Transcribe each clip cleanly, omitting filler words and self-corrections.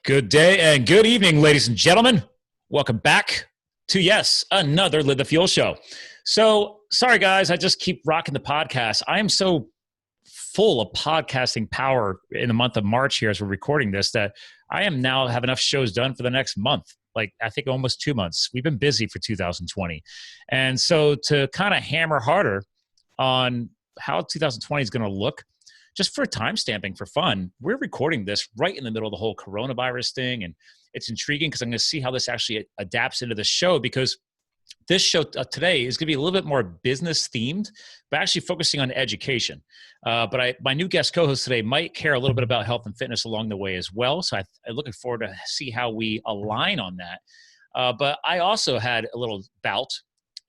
Good day and good evening, ladies and gentlemen. Welcome back to, yes, another Live the Fuel show. So, sorry, guys, I just keep rocking the podcast. I am so full of podcasting power in the month of March here as we're recording this that I am now have enough shows done for the next month. Like, I think almost 2 months. We've been busy for 2020. And so to kind of hammer harder on how 2020 is going to look, just for time stamping for fun, we're recording this right in the middle of the whole coronavirus thing. And it's intriguing because I'm going to see how this actually adapts into the show, because this show today is going to be a little bit more business themed, but actually focusing on education. But my new guest co-host today might care a little bit about health and fitness along the way as well. So I'm looking forward to see how we align on that. But I also had a little bout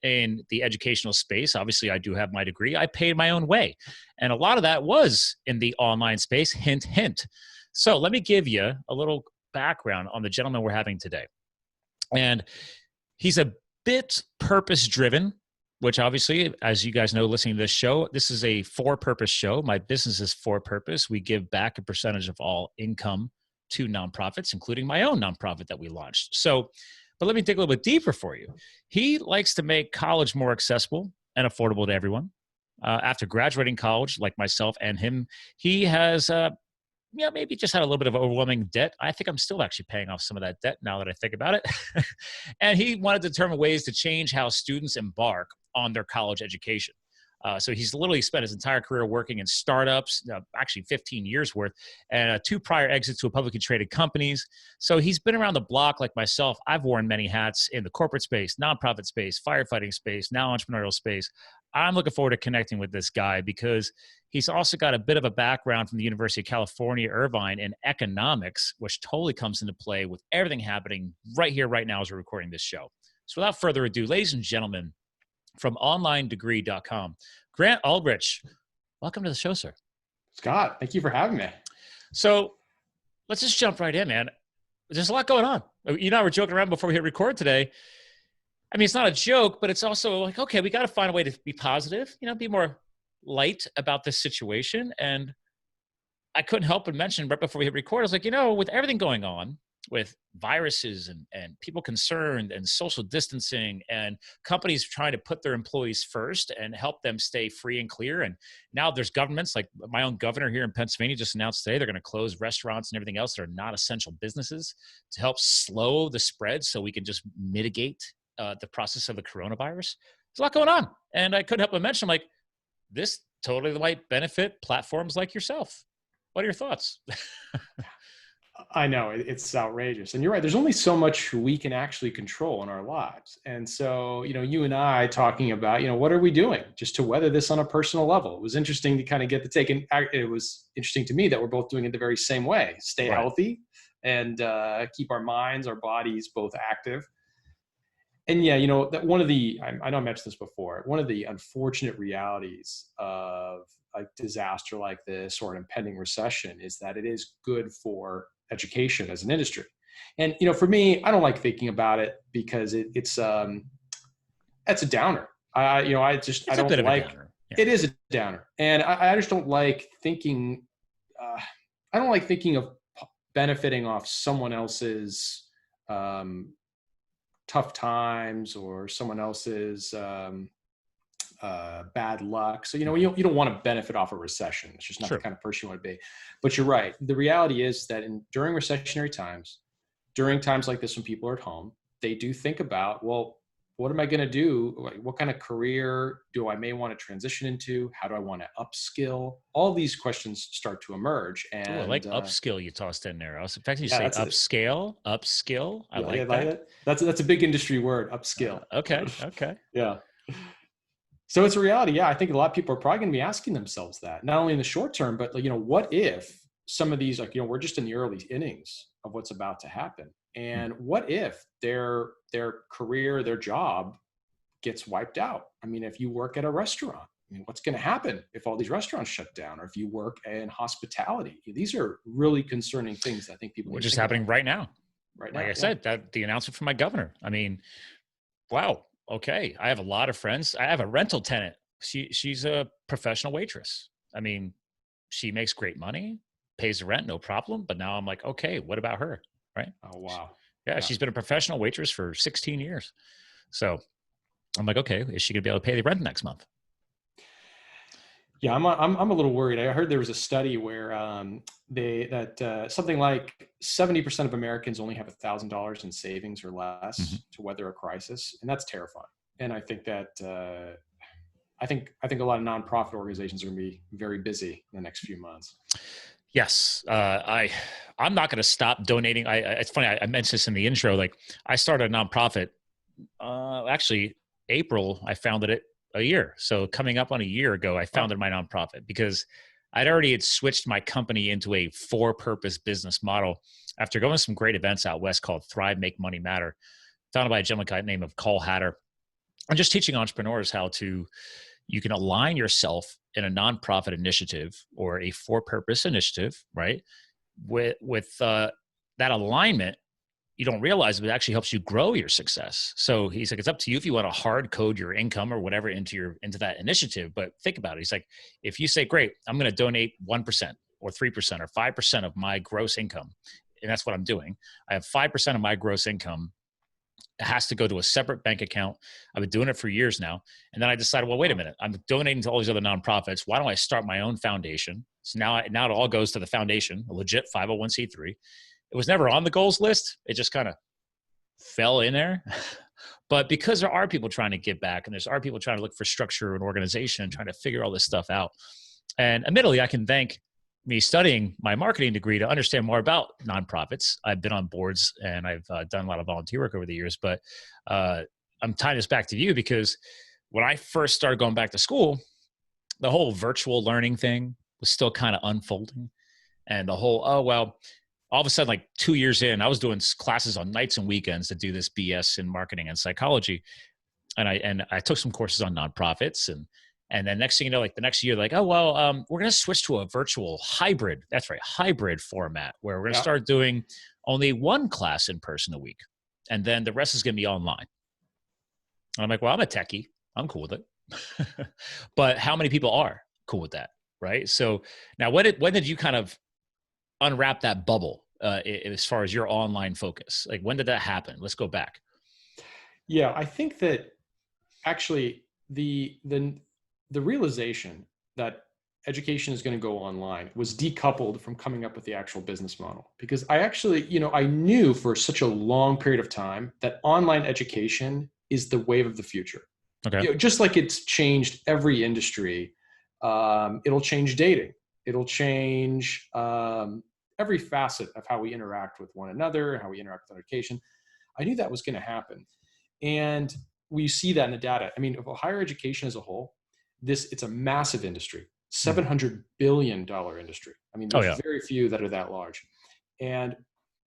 in the educational space. Obviously, I do have my degree. I paid my own way. And a lot of that was in the online space, hint, hint. So let me give you a little background on the gentleman we're having today. And he's a bit purpose-driven, which obviously, as you guys know, listening to this show, this is a for-purpose show. My business is for purpose. We give back a percentage of all income to nonprofits, including my own nonprofit that we launched. But let me dig a little bit deeper for you. He likes to make college more accessible and affordable to everyone. After graduating college, like myself and him, he has maybe just had a little bit of overwhelming debt. I think I'm still actually paying off some of that debt now that I think about it. And he wanted to determine ways to change how students embark on their college education. So he's literally spent his entire career working in startups, actually 15 years worth, and 2 prior exits to publicly traded companies. So he's been around the block like myself. I've worn many hats in the corporate space, nonprofit space, firefighting space, now entrepreneurial space. I'm looking forward to connecting with this guy because he's also got a bit of a background from the University of California Irvine in economics, which totally comes into play with everything happening right here, right now as we're recording this show. So without further ado, ladies and gentlemen, from onlinedegree.com, Grant Aldrich, welcome to the show, sir. Scott, thank you for having me. So let's just jump right in, man. There's a lot going on. You and I were joking around before we hit record today. I mean, it's not a joke, but it's also like, okay, we got to find a way to be positive, be more light about this situation. And I couldn't help but mention right before we hit record, I was like, with everything going on, with viruses and people concerned and social distancing and companies trying to put their employees first and help them stay free and clear. And now there's governments like my own governor here in Pennsylvania just announced today they're going to close restaurants and everything else that are not essential businesses to help slow the spread so we can just mitigate the process of the coronavirus. There's a lot going on. And I couldn't help but mention, like, this totally might benefit platforms like yourself. What are your thoughts? I know it's outrageous. And you're right. There's only so much we can actually control in our lives. And so, you and I talking about, what are we doing just to weather this on a personal level? It was interesting to kind of get the take. And it was interesting to me that we're both doing it the very same way. Stay healthy and keep our minds, our bodies both active. And yeah, that one of the, I know I mentioned this before, one of the unfortunate realities of a disaster like this or an impending recession is that it is good for education as an industry. And, for me, I don't like thinking about it because it's a downer. I don't like, it is a downer. And I just don't like thinking, I don't like thinking of benefiting off someone else's, tough times or someone else's bad luck. So, you don't want to benefit off a recession. It's just not the kind of person you want to be. But you're right. The reality is that during recessionary times, during times like this when people are at home, they do think about, well, what am I going to do? What kind of career do I may want to transition into? How do I want to upskill? All these questions start to emerge. And I like upskill you tossed in there. I was expecting you to say upscale. I like that. That's a big industry word, upskill. Okay. Yeah. So it's a reality. Yeah, I think a lot of people are probably going to be asking themselves that, not only in the short term, but what if some of these, we're just in the early innings of what's about to happen. And what if their career, their job gets wiped out? I mean, if you work at a restaurant, what's going to happen if all these restaurants shut down, or if you work in hospitality? These are really concerning things that I think people. Which is happening right now. Right now. Like I said, that the announcement from my governor. I mean, wow. Okay. I have a lot of friends. I have a rental tenant. She's a professional waitress. I mean, she makes great money, pays the rent, no problem. But now I'm like, okay, what about her? right? Oh, wow. Yeah, Yeah. she's been a professional waitress for 16 years. So I'm like, okay, is she going to be able to pay the rent next month? Yeah, I'm a little worried. I heard there was a study where something like 70% of Americans only have $1,000 in savings or Mhm. less to weather a crisis, and that's terrifying. And I think that I think a lot of nonprofit organizations are going to be very busy in the next few months. Yes, I'm not going to stop donating. It's funny. I mentioned this in the intro. Like I started a nonprofit. Actually, April I founded it a year. So coming up on a year ago, I founded my nonprofit because I'd already had switched my company into a for-purpose business model after going to some great events out west called Thrive, Make Money Matter, founded by a gentleman by the name of Cole Hatter. I'm just teaching entrepreneurs how to you can align yourself in a nonprofit initiative or a for-purpose initiative, right? With that alignment, you don't realize it actually helps you grow your success. So he's like, it's up to you if you want to hard code your income or whatever into that initiative. But think about it. He's like, if you say, great, I'm going to donate 1% or 3% or 5% of my gross income, and that's what I'm doing. I have 5% of my gross income. It has to go to a separate bank account. I've been doing it for years now. And then I decided, well, wait a minute. I'm donating to all these other nonprofits. Why don't I start my own foundation? So now it all goes to the foundation, a legit 501c3. It was never on the goals list. It just kind of fell in there. But because there are people trying to give back and there's are people trying to look for structure and organization and trying to figure all this stuff out. And admittedly, I can thank me studying my marketing degree to understand more about nonprofits. I've been on boards and I've done a lot of volunteer work over the years, but I'm tying this back to you because when I first started going back to school, the whole virtual learning thing was still kind of unfolding. And the whole, oh, well, all of a sudden, like 2 years in, I was doing classes on nights and weekends to do this BS in marketing and psychology. And I took some courses on nonprofits and then next thing you know, like the next year, like, oh, well, we're going to switch to a virtual hybrid. That's right. Hybrid format where we're going to start doing only one class in person a week. And then the rest is going to be online. And I'm like, well, I'm a techie. I'm cool with it. But how many people are cool with that? Right. So now when did you kind of unwrap that bubble as far as your online focus? Like when did that happen? Let's go back. Yeah, I think that actually the realization that education is going to go online was decoupled from coming up with the actual business model. Because I actually, I knew for such a long period of time that online education is the wave of the future. Okay. Just like it's changed every industry, it'll change dating. It'll change every facet of how we interact with one another, how we interact with education. I knew that was going to happen. And we see that in the data. I mean, higher education as a whole, it's a massive industry, $700 billion industry. I mean, there's very few that are that large. And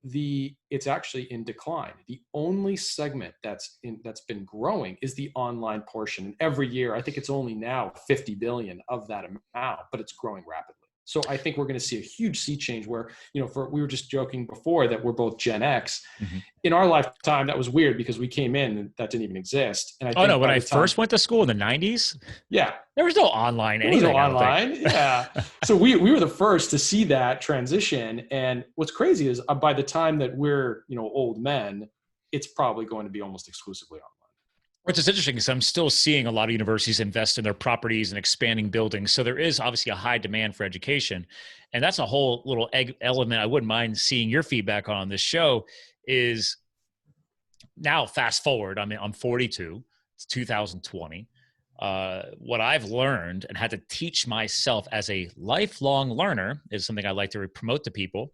it's actually in decline. The only segment that's been growing is the online portion. And every year, I think it's only now 50 billion of that amount, but it's growing rapidly. So I think we're going to see a huge sea change where, we were just joking before that we're both Gen X. Mm-hmm. In our lifetime, that was weird because we came in and that didn't even exist. And I think when I first went to school in the 90s, there was no online anything. There was no online, yeah. So we were the first to see that transition. And what's crazy is by the time that we're, old men, it's probably going to be almost exclusively online. Which is interesting because I'm still seeing a lot of universities invest in their properties and expanding buildings. So there is obviously a high demand for education. And that's a whole little element I wouldn't mind seeing your feedback on this show is now fast forward. I mean, I'm 42. It's 2020. What I've learned and had to teach myself as a lifelong learner is something I like to promote to people.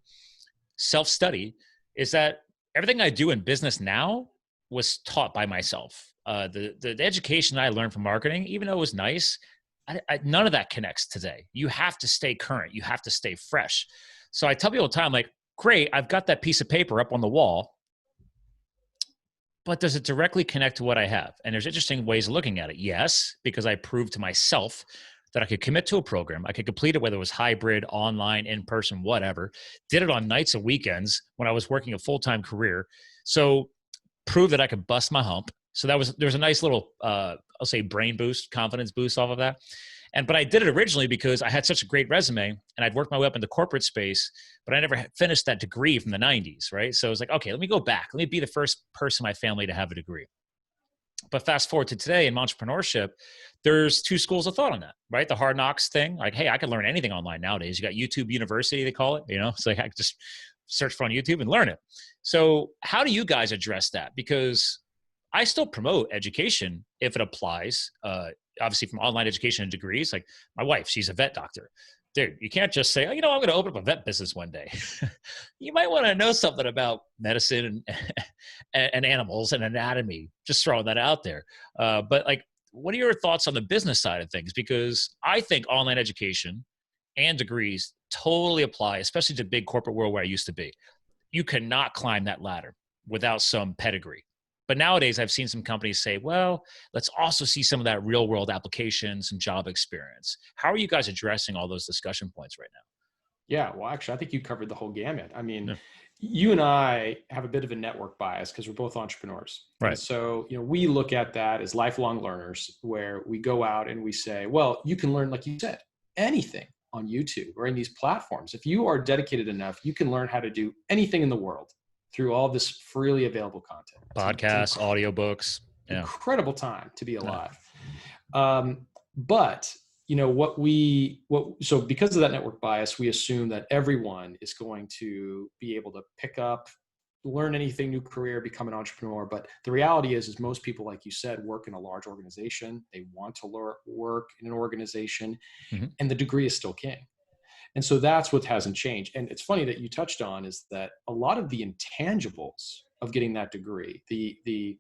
Self-study is that everything I do in business now was taught by myself. The education I learned from marketing, even though it was nice, none of that connects today. You have to stay current. You have to stay fresh. So I tell people all the time, like, great, I've got that piece of paper up on the wall, but does it directly connect to what I have? And there's interesting ways of looking at it. Yes, because I proved to myself that I could commit to a program. I could complete it, whether it was hybrid, online, in person, whatever. Did it on nights and weekends when I was working a full-time career. So prove that I could bust my hump. So there's a nice little, I'll say brain boost, confidence boost off of that. But I did it originally because I had such a great resume and I'd worked my way up in the corporate space, but I never finished that degree from the 90s, right? So I was like, okay, let me go back. Let me be the first person in my family to have a degree. But fast forward to today in entrepreneurship, there's two schools of thought on that, right? The hard knocks thing, like, hey, I can learn anything online nowadays. You got YouTube University, they call it, it's like I can just search for on YouTube and learn it. So how do you guys address that? Because I still promote education if it applies, obviously from online education and degrees. Like my wife, she's a vet doctor. Dude, you can't just say, oh, I'm going to open up a vet business one day. You might want to know something about medicine and animals and anatomy, just throwing that out there. But like, what are your thoughts on the business side of things? Because I think online education and degrees totally apply, especially to big corporate world where I used to be. You cannot climb that ladder without some pedigree. But nowadays I've seen some companies say, well, let's also see some of that real world applications and job experience. How are you guys addressing all those discussion points right now? Yeah, well, actually, I think you covered the whole gamut. I mean, Yeah. You and I have a bit of a network bias because we're both entrepreneurs. Right. And so, we look at that as lifelong learners where we go out and we say, well, you can learn, like you said, anything on YouTube or in these platforms. If you are dedicated enough, you can learn how to do anything in the world through all this freely available content. Podcasts, audiobooks. Yeah. Incredible time to be alive. Yeah. But so because of that network bias, we assume that everyone is going to be able to pick up, learn anything, new career, become an entrepreneur. But the reality is most people, like you said, work in a large organization. They want to work in an organization, and the degree is still king. And so that's what hasn't changed. And it's funny that you touched on is that a lot of the intangibles of getting that degree, the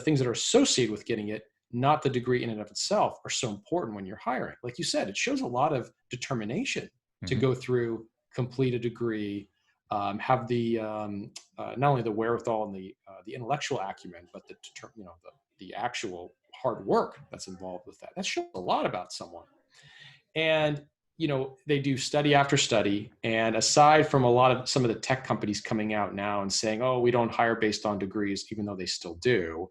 things that are associated with getting it, not the degree in and of itself, are so important when you're hiring. Like you said, it shows a lot of determination to go through, complete a degree, have the not only the wherewithal and the intellectual acumen, but the actual hard work that's involved with that. That shows a lot about someone. And they do study after study. And aside from some of the tech companies coming out now and saying, oh, we don't hire based on degrees, even though they still do.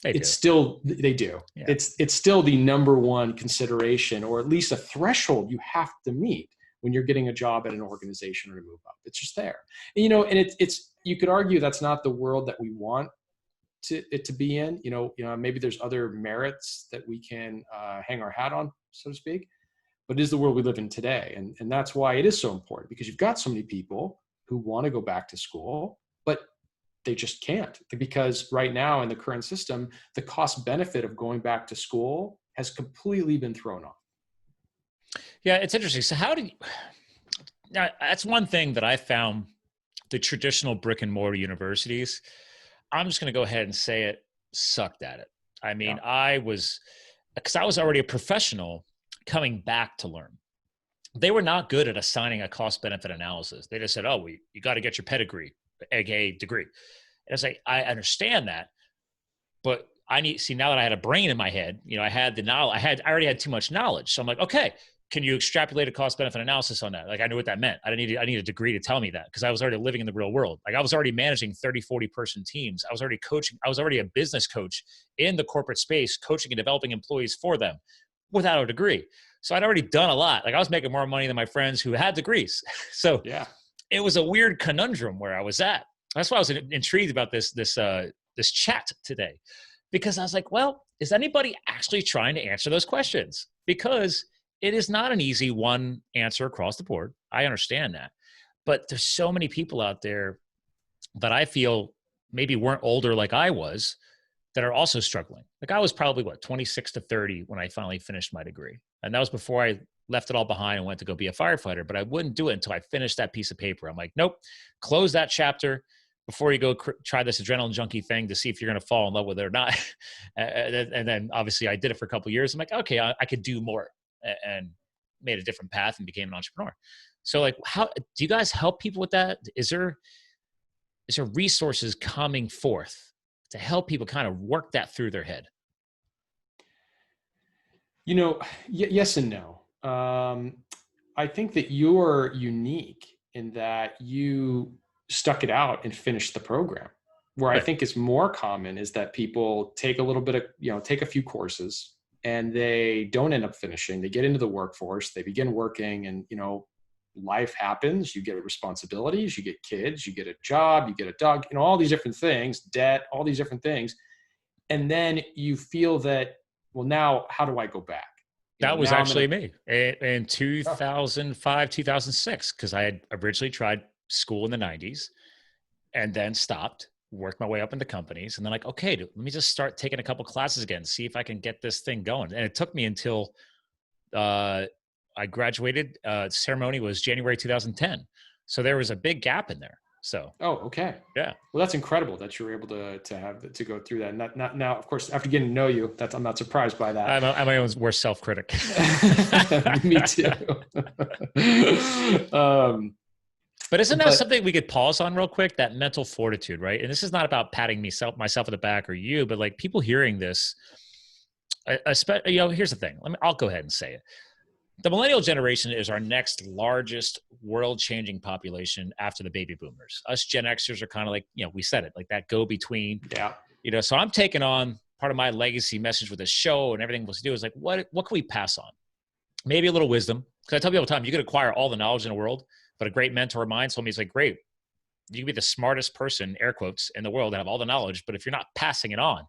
They do. Yeah. It's still the number one consideration, or at least a threshold you have to meet when you're getting a job at an organization or to move up. It's just there. And, and it's you could argue that's not the world that we want it to be in. Maybe there's other merits that we can hang our hat on, so to speak. But it is the world we live in today. And that's why it is so important, because you've got so many people who want to go back to school, but they just can't, because right now in the current system, the cost benefit of going back to school has completely been thrown off. Yeah, it's interesting. So now that's one thing that I found the traditional brick and mortar universities, I'm just going to go ahead and say it, sucked at it. I mean, yeah. Because I was already a professional coming back to learn. They were not good at assigning a cost benefit analysis. They just said, oh, you got to get your pedigree, aka degree. And it's like, I understand that, but now that I had a brain in my head, I had the knowledge, I already had too much knowledge. So I'm like, okay, can you extrapolate a cost benefit analysis on that? Like, I knew what that meant. I need a degree to tell me that, because I was already living in the real world. Like, I was already managing 30, 40 person teams. I was already coaching. I was already a business coach in the corporate space, coaching and developing employees for them without a degree. So I'd already done a lot. Like, I was making more money than my friends who had degrees. So yeah, it was a weird conundrum where I was at. That's why I was intrigued about this chat today, because I was like, well, is anybody actually trying to answer those questions? Because it is not an easy one answer across the board. I understand that. But there's so many people out there that I feel maybe weren't older like I was, that are also struggling. Like, I was probably 26 to 30 when I finally finished my degree. And that was before I left it all behind and went to go be a firefighter, but I wouldn't do it until I finished that piece of paper. I'm like, nope, close that chapter before you go try this adrenaline junkie thing to see if you're going to fall in love with it or not. And then obviously I did it for a couple of years. I'm like, okay, I could do more, and made a different path and became an entrepreneur. So like, how do you guys help people with that? Is there resources coming forth to help people kind of work that through their head? Yes and no. I think that you're unique in that you stuck it out and finished the program. Where right. I think is more common is that people take a little bit of, take a few courses and they don't end up finishing. They get into the workforce, they begin working, and life happens. You get responsibilities, you get kids, you get a job, you get a dog, all these different things, debt, all these different things. And then you feel that, well, now how do I go back? That was actually me in 2005, 2006, because I had originally tried school in the 90s and then stopped, worked my way up into companies. And then like, okay, let me just start taking a couple classes again, see if I can get this thing going. And it took me until I graduated. Ceremony was January 2010. So there was a big gap in there. So. Oh, okay. Yeah. Well, that's incredible that you were able to go through that. Not now, of course, after getting to know you, I'm not surprised by that. I'm my own worst self-critic. Me too. But isn't that something we could pause on real quick? That mental fortitude, right? And this is not about patting myself on the back or you, but like people hearing this, here's the thing. I'll go ahead and say it. The millennial generation is our next largest world-changing population after the baby boomers. Us Gen Xers are kind of like, we said it, like that go-between. Yeah. So I'm taking on part of my legacy message with the show and everything we'll do is like, what can we pass on? Maybe a little wisdom. Because I tell people all the time, you could acquire all the knowledge in the world, but a great mentor of mine told me, he's like, great, you can be the smartest person, air quotes, in the world and have all the knowledge, but if you're not passing it on,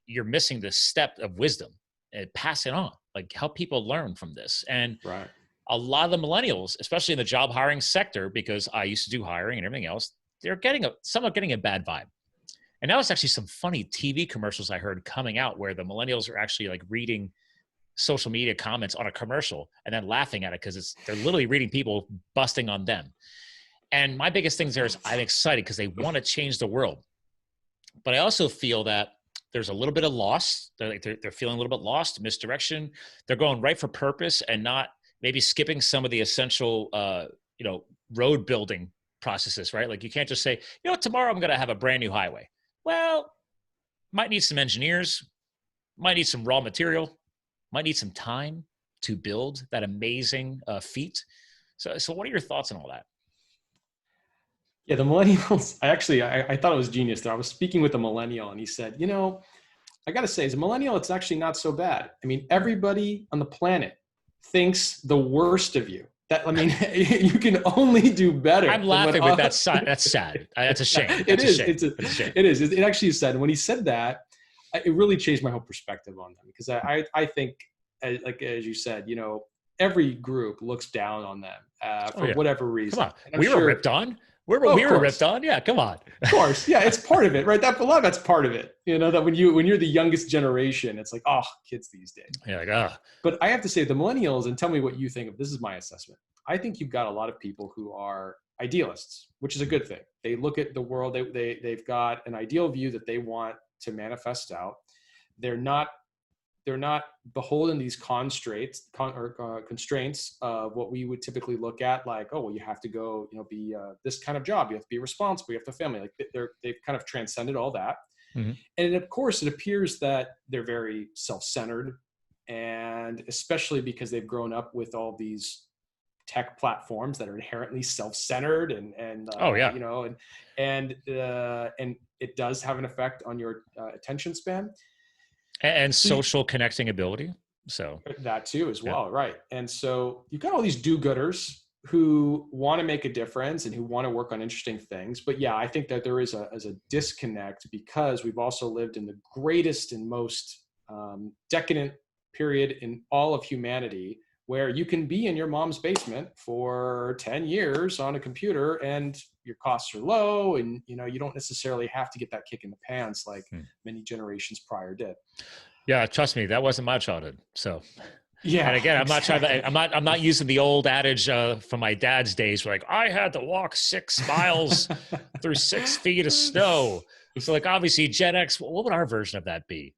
you're missing the step of wisdom and pass it on. Like help people learn from this. And right. A lot of the millennials, especially in the job hiring sector, because I used to do hiring and everything else, they're somewhat getting a bad vibe. And now it's actually some funny TV commercials I heard coming out where the millennials are actually like reading social media comments on a commercial and then laughing at it because they're literally reading people busting on them. And my biggest thing there is I'm excited because they want to change the world. But I also feel that there's a little bit of loss. They're feeling a little bit lost, misdirection. They're going right for purpose and not maybe skipping some of the essential, road building processes, right? Like you can't just say, tomorrow I'm going to have a brand new highway. Well, might need some engineers, might need some raw material, might need some time to build that amazing feat. So what are your thoughts on all that? Yeah, the millennials, I thought it was genius there. I was speaking with a millennial and he said, I got to say, as a millennial, it's actually not so bad. I mean, everybody on the planet thinks the worst of you. You can only do better. I'm laughing, but that's sad. That's a shame. It is. It is. It actually is sad. And when he said that, it really changed my whole perspective on them because I think, like as you said, every group looks down on them for whatever reason. Come on, we were ripped on. We were ripped on. Yeah, come on. Of course. Yeah, it's part of it, right? A lot of that's part of it. That when you're the youngest generation, it's like, oh, kids these days. Yeah, like, But I have to say, the millennials, and tell me what you think of this is my assessment. I think you've got a lot of people who are idealists, which is a good thing. They look at the world, they've got an ideal view that they want to manifest out. They're not beholden to these constraints of what we would typically look at, like, oh, well, you have to go, be this kind of job. You have to be responsible. You have to family. Like they've kind of transcended all that. Mm-hmm. And of course, it appears that they're very self-centered, and especially because they've grown up with all these tech platforms that are inherently self-centered and it does have an effect on your attention span. And social connecting ability. So that too as well. Yeah. Right. And so you've got all these do-gooders who want to make a difference and who want to work on interesting things. But yeah, I think that there is a disconnect because we've also lived in the greatest and most decadent period in all of humanity where you can be in your mom's basement for 10 years on a computer and your costs are low and you don't necessarily have to get that kick in the pants like many generations prior did. Yeah, trust me, that wasn't my childhood. So yeah. And again, I'm not using the old adage from my dad's days where like I had to walk 6 miles through 6 feet of snow. So like obviously Gen X, what would our version of that be?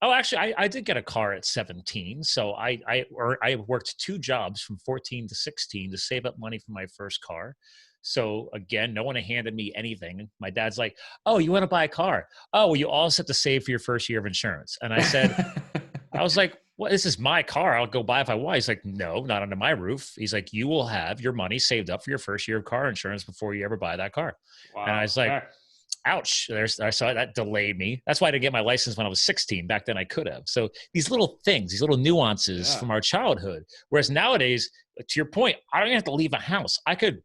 Actually, I did get a car at 17. So I worked 2 jobs from 14 to 16 to save up money for my first car. So again, no one handed me anything. My dad's like, oh, you want to buy a car? Oh, well, you also have to save for your first year of insurance. And I said, I was like, well, this is my car. I'll go buy if I want. He's like, no, not under my roof. He's like, you will have your money saved up for your first year of car insurance before you ever buy that car. Wow. And I was like, ouch, I saw that delayed me. That's why I didn't get my license when I was 16. Back then I could have. So these little things, these little nuances from our childhood. Whereas nowadays, to your point, I don't even have to leave a house. I could,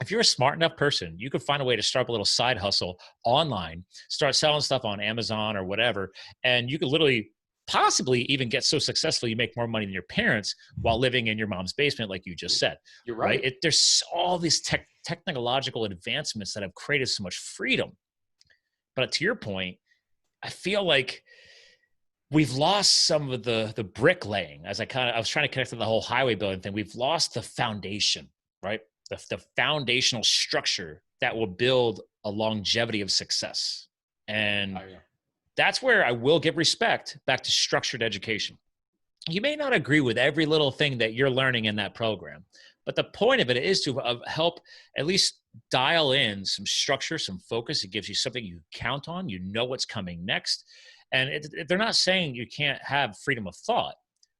if you're a smart enough person, you could find a way to start a little side hustle online, start selling stuff on Amazon or whatever. And you could literally possibly even get so successful you make more money than your parents while living in your mom's basement, like you just said. You're right. There's all these technological advancements that have created so much freedom. But to your point, I feel like we've lost some of the bricklaying. As I was trying to connect to the whole highway building thing. We've lost the foundation, right? The foundational structure that will build a longevity of success. And that's where I will give respect back to structured education. You may not agree with every little thing that you're learning in that program, but the point of it is to help at least dial in some structure, some focus. It gives you something you count on. You know what's coming next. And they're not saying you can't have freedom of thought,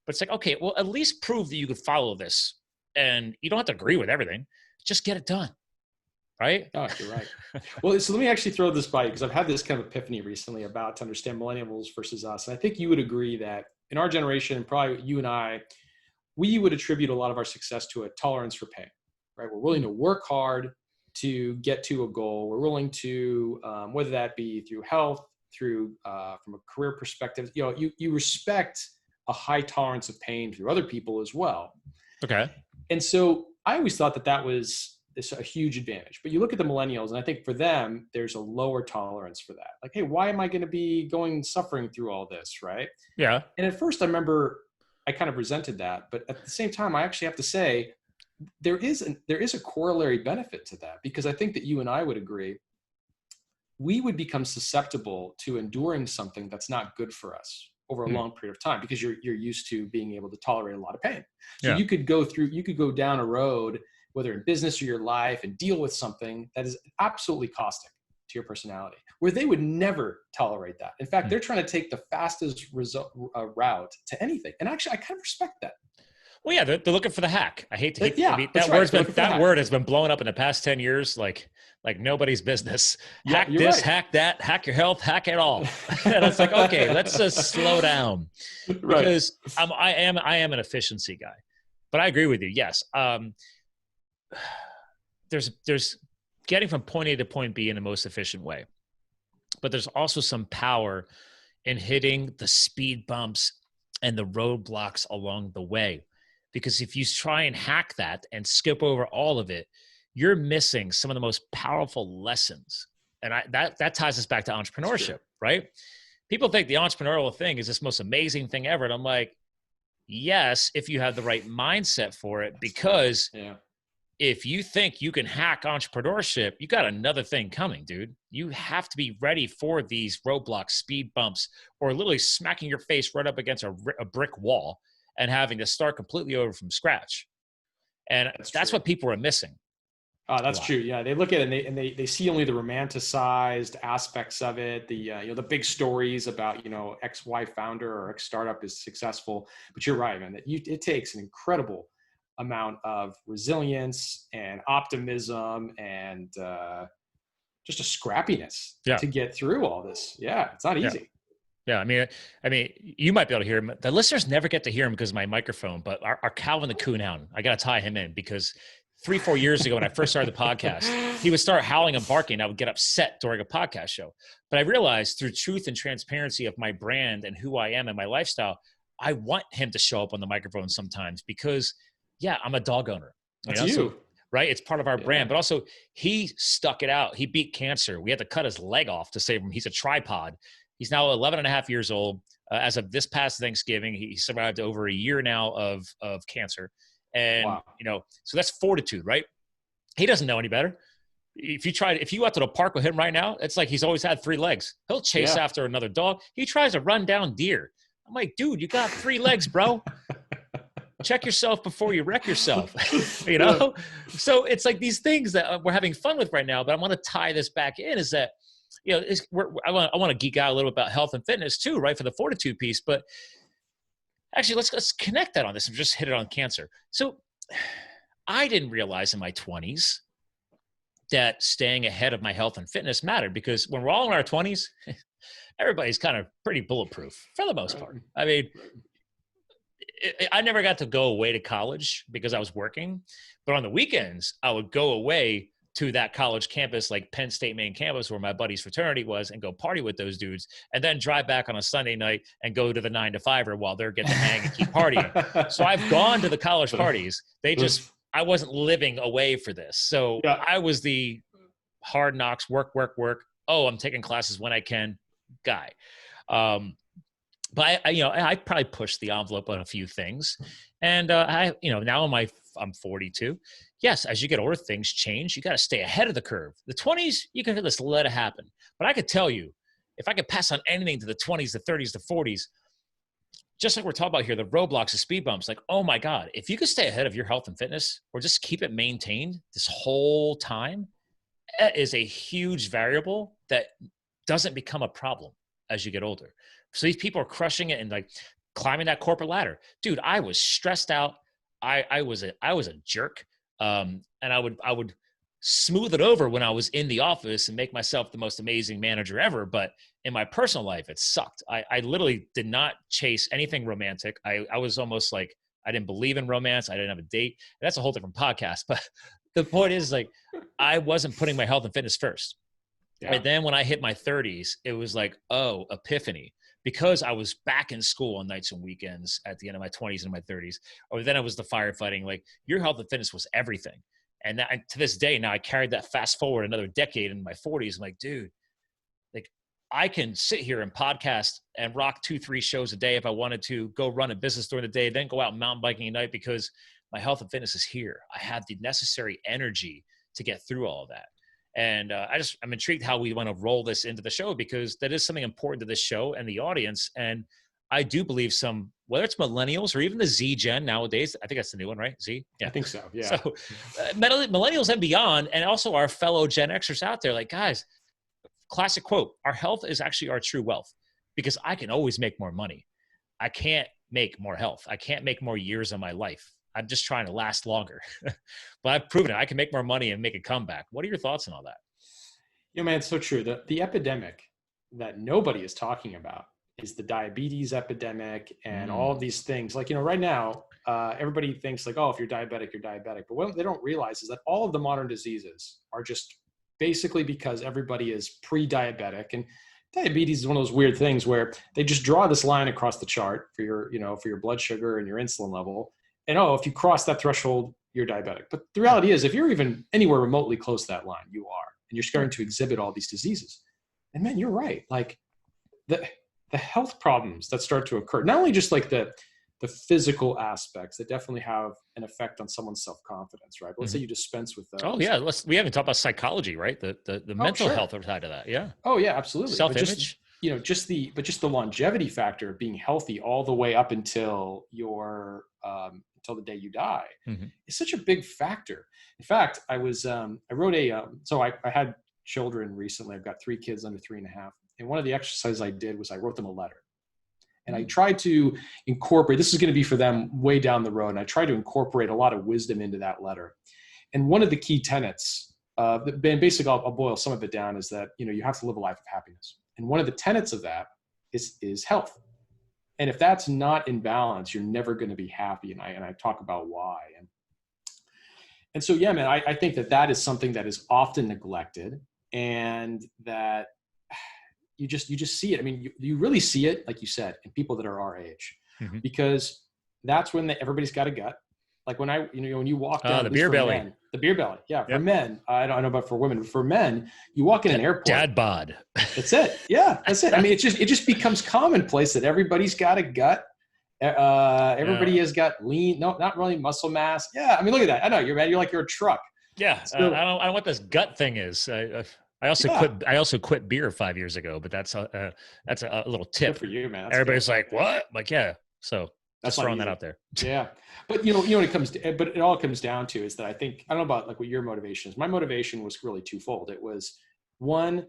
but it's like, okay, well, at least prove that you could follow this. And you don't have to agree with everything. Just get it done. Right? Oh, you're right. Well, so let me actually throw this by you, because I've had this kind of epiphany recently about to understand millennials versus us. And I think you would agree that in our generation, and probably you and I, we would attribute a lot of our success to a tolerance for pain, right? We're willing to work hard to get to a goal. We're willing to, whether that be through health, through from a career perspective, you respect a high tolerance of pain through other people as well. Okay. And so I always thought that was a huge advantage. But you look at the millennials, and I think for them, there's a lower tolerance for that. Like, hey, why am I going to be suffering through all this, right? Yeah. And at first, I remember I kind of resented that. But at the same time, I actually have to say there is a corollary benefit to that, because I think that you and I would agree, we would become susceptible to enduring something that's not good for us over a long period of time, because you're used to being able to tolerate a lot of pain. So you could go down a road, whether in business or your life, and deal with something that is absolutely caustic to your personality, where they would never tolerate that. In fact, they're trying to take the fastest route to anything. And actually, I kind of respect that. Well, yeah, they're looking for the hack. I hate to keep that word has been blowing up in the past 10 years like nobody's business. Hack this, hack that, hack your health, hack it all. And it's like, okay, let's just slow down. Because I am an efficiency guy. But I agree with you. Yes. There's getting from point A to point B in the most efficient way. But there's also some power in hitting the speed bumps and the roadblocks along the way. Because if you try and hack that and skip over all of it, you're missing some of the most powerful lessons. And that ties us back to entrepreneurship, right? People think the entrepreneurial thing is this most amazing thing ever. And I'm like, yes, if you have the right mindset for it, because if you think you can hack entrepreneurship, you got another thing coming, dude. You have to be ready for these roadblocks, speed bumps, or literally smacking your face right up against a brick wall and having to start completely over from scratch. And that's what people are missing. That's true. Yeah, they look at it and they see only the romanticized aspects of it, the big stories about XY founder or X startup is successful. But you're right, man. It takes an incredible amount of resilience and optimism and just a scrappiness to get through all this. Yeah, it's not easy. Yeah, I mean, you might be able to hear him. The listeners never get to hear him because of my microphone, but our Calvin the Coonhound, I got to tie him in, because 3-4 years ago when I first started the podcast, he would start howling and barking. I would get upset during a podcast show. But I realized through truth and transparency of my brand and who I am and my lifestyle, I want him to show up on the microphone sometimes because, I'm a dog owner. That's you. So, right? It's part of our brand. But also, he stuck it out. He beat cancer. We had to cut his leg off to save him. He's a tripod. He's now 11 and a half years old. As of this past Thanksgiving, he survived over a year now of cancer. And, so that's fortitude, right? He doesn't know any better. If you go out to the park with him right now, it's like he's always had 3 legs. He'll chase after another dog. He tries to run down deer. I'm like, dude, you got 3 legs, bro. Check yourself before you wreck yourself, So it's like these things that we're having fun with right now, but I want to tie this back in is that, I want to geek out a little bit about health and fitness too, right? For the fortitude piece, but actually let's connect that on this and just hit it on cancer. So I didn't realize in my 20s that staying ahead of my health and fitness mattered, because when we're all in our 20s, everybody's kind of pretty bulletproof for the most part. I mean, I never got to go away to college because I was working, but on the weekends I would go away to that college campus, like Penn State main campus where my buddy's fraternity was, and go party with those dudes, and then drive back on a Sunday night and go to the 9-to-5er while they're getting to hang and keep partying. So I've gone to the college parties. I wasn't living away for this. So I was the hard knocks, work. Oh, I'm taking classes when I can guy. But I probably pushed the envelope on a few things, and now I'm 42. Yes, as you get older, things change. You got to stay ahead of the curve. The 20s, you can just let it happen. But I could tell you, if I could pass on anything to the 20s, the 30s, the 40s, just like we're talking about here, the roadblocks, the speed bumps, like, oh my God, if you could stay ahead of your health and fitness, or just keep it maintained this whole time, that is a huge variable that doesn't become a problem as you get older. So these people are crushing it and like climbing that corporate ladder. Dude, I was stressed out. I was a jerk. And I would smooth it over when I was in the office and make myself the most amazing manager ever. But in my personal life, it sucked. I literally did not chase anything romantic. I was almost like, I didn't believe in romance. I didn't have a date. That's a whole different podcast. But the point is, like, I wasn't putting my health and fitness first. Yeah. And then when I hit my 30s, it was like, oh, epiphany. Because I was back in school on nights and weekends at the end of my 20s and my 30s, or then I was the firefighting, like, your health and fitness was everything. And to this day, now I carried that fast forward another decade in my 40s. I'm like, dude, like, I can sit here and podcast and rock 2-3 shows a day if I wanted to, go run a business during the day, then go out mountain biking at night, because my health and fitness is here. I have the necessary energy to get through all of that. And I'm intrigued how we want to roll this into the show, because that is something important to this show and the audience. And I do believe whether it's millennials or even the Z gen nowadays, I think that's the new one, right? Z? Yeah. I think so. Yeah. So millennials and beyond, and also our fellow Gen Xers out there, like, guys, classic quote, our health is actually our true wealth, because I can always make more money. I can't make more health. I can't make more years of my life. I'm just trying to last longer. But I've proven it. I can make more money and make a comeback. What are your thoughts on all that? Man, it's so true. The epidemic that nobody is talking about is the diabetes epidemic and all of these things. Like, right now, everybody thinks like, oh, if you're diabetic, you're diabetic. But what they don't realize is that all of the modern diseases are just basically because everybody is pre-diabetic. And diabetes is one of those weird things where they just draw this line across the chart for your blood sugar and your insulin level. And, oh, if you cross that threshold, you're diabetic. But the reality is, if you're even anywhere remotely close to that line, you are. And you're starting to exhibit all these diseases. And man, you're right. Like the health problems that start to occur, not only just like the physical aspects that definitely have an effect on someone's self-confidence, right? But let's say you dispense with those. Oh, yeah. We haven't talked about psychology, right? The mental health side of that. Yeah. Oh, yeah, absolutely. Self-image. Just the longevity factor of being healthy all the way up until your until the day you die is such a big factor. In fact, I had children recently. I've got 3 kids under 3.5. And one of the exercises I did was I wrote them a letter. And I tried to incorporate, this is going to be for them way down the road. And I tried to incorporate a lot of wisdom into that letter. And one of the key tenets, basically I'll boil some of it down, is that, you have to live a life of happiness. And one of the tenets of that is health. And if that's not in balance, you're never going to be happy. And I talk about why. And so, yeah, man, I think that is something that is often neglected, and that you just see it. I mean, you really see it, like you said, in people that are our age, because that's when everybody's got a gut. Like when you walk down the beer belly. The beer belly. Yeah. For men, I don't know about for women, but for men, you walk in an airport. Dad bod. That's it. Yeah. That's it. I mean, it just becomes commonplace that everybody's got a gut. Everybody has got lean, no, not really muscle mass. Yeah. I mean, look at that. I know you're a truck. Yeah. So, I don't know what this gut thing is. I also quit beer 5 years ago, but that's a little tip. Good for you, man. Everybody's like, what? I'm like, yeah. So that's throwing that out there. Yeah. But it all comes down to is that I don't know about like what your motivation is. My motivation was really twofold. It was, one,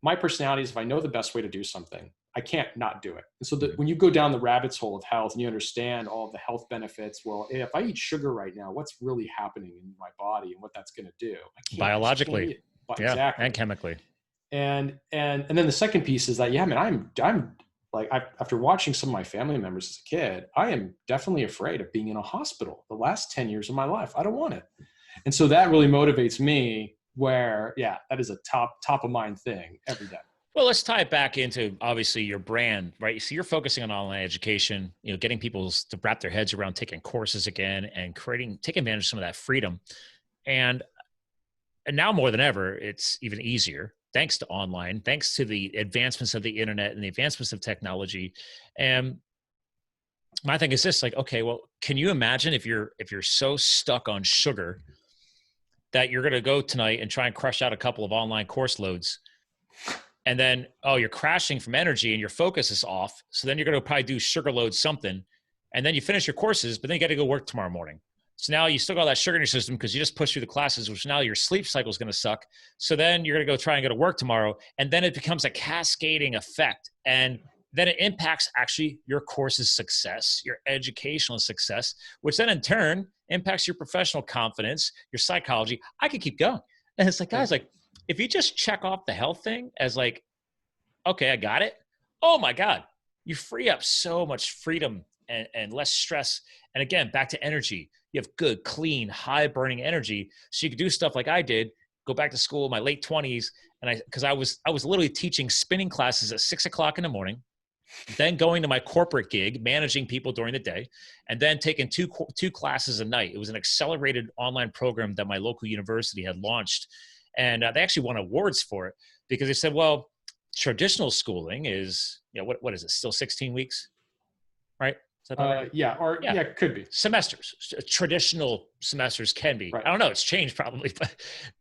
my personality is, if I know the best way to do something, I can't not do it. And so when you go down the rabbit's hole of health and you understand all of the health benefits, well, if I eat sugar right now, what's really happening in my body and what that's going to do? Biologically. Yeah. Exactly. And chemically. And then the second piece is that, yeah, man, I'm like, after watching some of my family members as a kid, I am definitely afraid of being in a hospital the last 10 years of my life. I don't want it. And so that really motivates me where, yeah, that is a top of mind thing every day. Well, let's tie it back into obviously your brand, right? So you're focusing on online education, getting people to wrap their heads around taking courses again and taking advantage of some of that freedom. And now more than ever, it's even easier thanks to online, thanks to the advancements of the internet and the advancements of technology. And my thing is this, like, okay, well, can you imagine if you're so stuck on sugar that you're going to go tonight and try and crush out a couple of online course loads, and then, you're crashing from energy and your focus is off. So then you're going to probably do sugar load something, and then you finish your courses, but then you got to go work tomorrow morning. So now you still got all that sugar in your system because you just pushed through the classes, which now your sleep cycle is going to suck. So then you're going to go try and go to work tomorrow. And then it becomes a cascading effect. And then it impacts actually your course's success, your educational success, which then in turn impacts your professional confidence, your psychology. I could keep going. And it's like, guys, like, if you just check off the health thing as like, okay, I got it. Oh my God, you free up so much freedom and less stress. And again, back to energy. You have good, clean, high burning energy. So you can do stuff like I did, go back to school in my late 20s. And because I was literally teaching spinning classes at 6 o'clock in the morning, then going to my corporate gig, managing people during the day, and then taking two classes a night. It was an accelerated online program that my local university had launched. And they actually won awards for it because they said, well, traditional schooling is, what is it? Still 16 weeks, right? Right? Yeah. It could be. Semesters. Traditional semesters can be. Right. I don't know. It's changed probably, but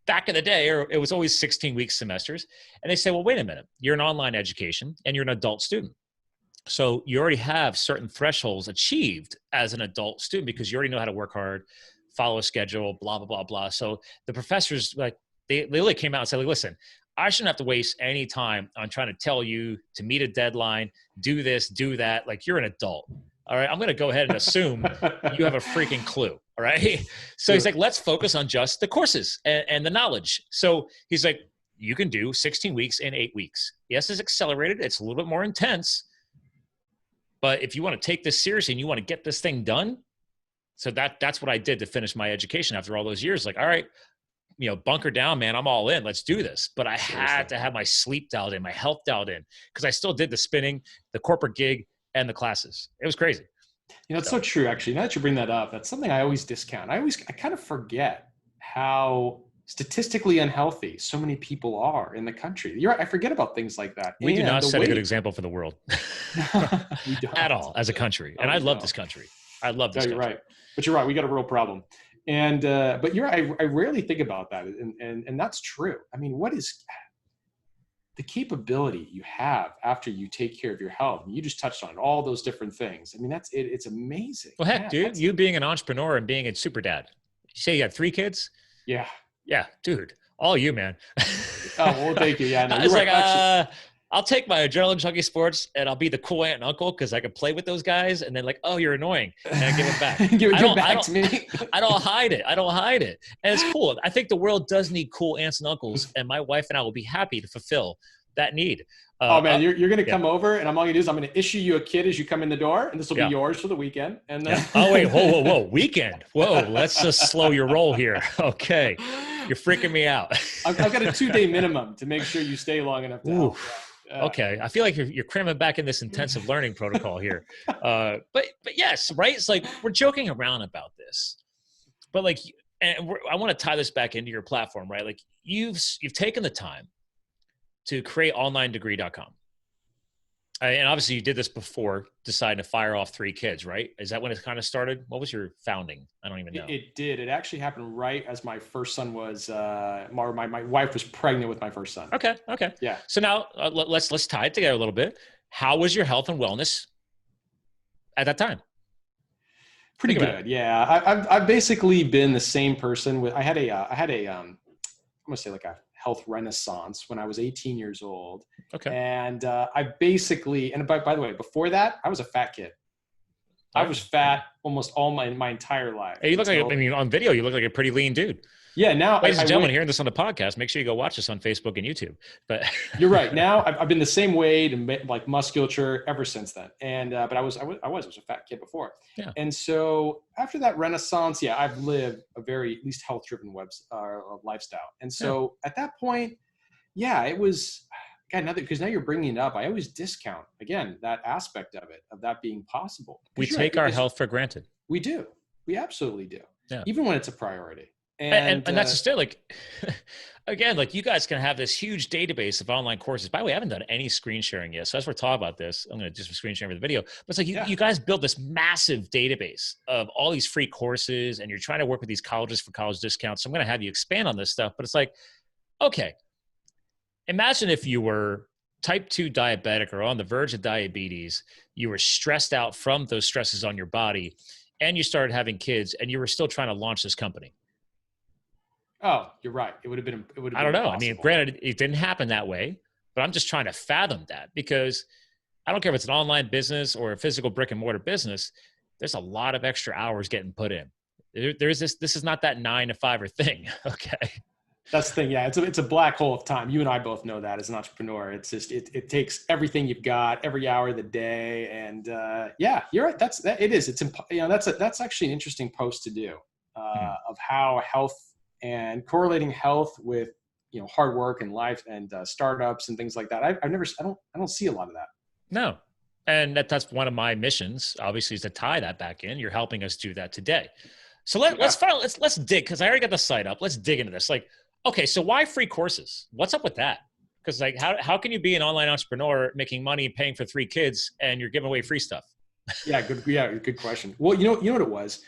back in the day, it was always 16-week semesters. And they say, well, wait a minute. You're an online education and you're an adult student. So you already have certain thresholds achieved as an adult student because you already know how to work hard, follow a schedule, blah, blah, blah, blah. So the professors, like, they literally came out and said, like, listen, I shouldn't have to waste any time on trying to tell you to meet a deadline, do this, do that. Like, you're an adult. All right. I'm going to go ahead and assume you have a freaking clue. All right. So he's like, let's focus on just the courses and the knowledge. So he's like, you can do 16 weeks in 8 weeks. Yes, it's accelerated. It's a little bit more intense. But if you want to take this seriously and you want to get this thing done, so that's what I did to finish my education after all those years. Like, all right, bunker down, man, I'm all in. Let's do this. But I had to have my sleep dialed in, my health dialed in, because I still did the spinning, the corporate gig, and the classes. It was crazy. It's so true, actually. Now that you bring that up, that's something I always discount. I kind of forget how statistically unhealthy so many people are in the country. You're right. I forget about things like that. We do not set a good example for the world we don't. At all as a country. And I love this country. I love this country. You're right. But you're right. We got a real problem. And, but you're right. I rarely think about that. And that's true. I mean, what is the capability you have after you take care of your health? And you just touched on all those different things. I mean, it's amazing. Well, heck, dude, you being an entrepreneur and being a super dad. You say you got 3 kids? Yeah. Yeah, dude, all you, man. Oh, well, thank you. Yeah, no, I was like, I'll take my Adrenaline Junkie Sports and I'll be the cool aunt and uncle because I can play with those guys. And then like, oh, you're annoying. And I give it back. Give it back to me. I don't hide it. And it's cool. I think the world does need cool aunts and uncles. And my wife and I will be happy to fulfill that need. Oh man, you're going to come over and I'm all you do is I'm going to issue you a kid as you come in the door and this will be yours for the weekend. And then Oh wait, whoa, weekend. Whoa, let's just slow your roll here. Okay. You're freaking me out. I've got a 2-day minimum to make sure you stay long enough to help. Okay. I feel like you're cramming back in this intensive learning protocol here. But yes, right. It's like, we're joking around about this, but like, and I want to tie this back into your platform, right? Like you've taken the time to create onlinedegree.com. And obviously you did this before deciding to fire off 3 kids, right? Is that when it kind of started? What was your founding? I don't even know. It did. It actually happened right as my first son was, my wife was pregnant with my first son. Okay. Yeah. So now let's tie it together a little bit. How was your health and wellness at that time? Pretty good. Yeah. I've basically been the same person I had a I'm going to say like a health renaissance when I was 18 years old. Okay. And I basically, and by the way, before that, I was a fat kid. I was fat almost all my entire life. Hey, you look like, I mean, on video, you look like a pretty lean dude. Yeah, now ladies and gentlemen, hearing this on the podcast, make sure you go watch this on Facebook and YouTube. But you're right. Now I've been the same weight and like musculature ever since then. And but I was a fat kid before. Yeah. And so after that renaissance, yeah, I've lived a very at least health-driven lifestyle. And so at that point, yeah, it was. God, because now you're bringing it up. I always discount again that aspect of it, of that being possible. We take our health for granted. We do. We absolutely do. Yeah. Even when it's a priority. And that's just it. Like, again, like you guys can have this huge database of online courses. By the way, I haven't done any screen sharing yet. So as we're talking about this, I'm going to just screen share for the video. But it's like you guys built this massive database of all these free courses, and you're trying to work with these colleges for college discounts. So I'm going to have you expand on this stuff. But it's like, okay, imagine if you were type 2 diabetic or on the verge of diabetes, you were stressed out from those stresses on your body, and you started having kids, and you were still trying to launch this company. Oh, you're right. It would have been. I don't know. Impossible. I mean, granted, it didn't happen that way, but I'm just trying to fathom that, because I don't care if it's an online business or a physical brick and mortar business. There's a lot of extra hours getting put in. There's this. This is not that 9 to 5 thing. Okay. That's the thing. Yeah, it's a black hole of time. You and I both know that as an entrepreneur. It's just it takes everything you've got, every hour of the day, and yeah, you're right. It is. It's that's actually an interesting post to do of how health and correlating health with hard work and life and startups and things like that. I don't see a lot of that. No, and that's one of my missions. Obviously, is to tie that back in. You're helping us do that today. So let's dig, because I already got the site up. Let's dig into this. Like, okay, so why free courses? What's up with that? Because like, how can you be an online entrepreneur making money, paying for 3 kids, and you're giving away free stuff? Good question. Well, you know what it was.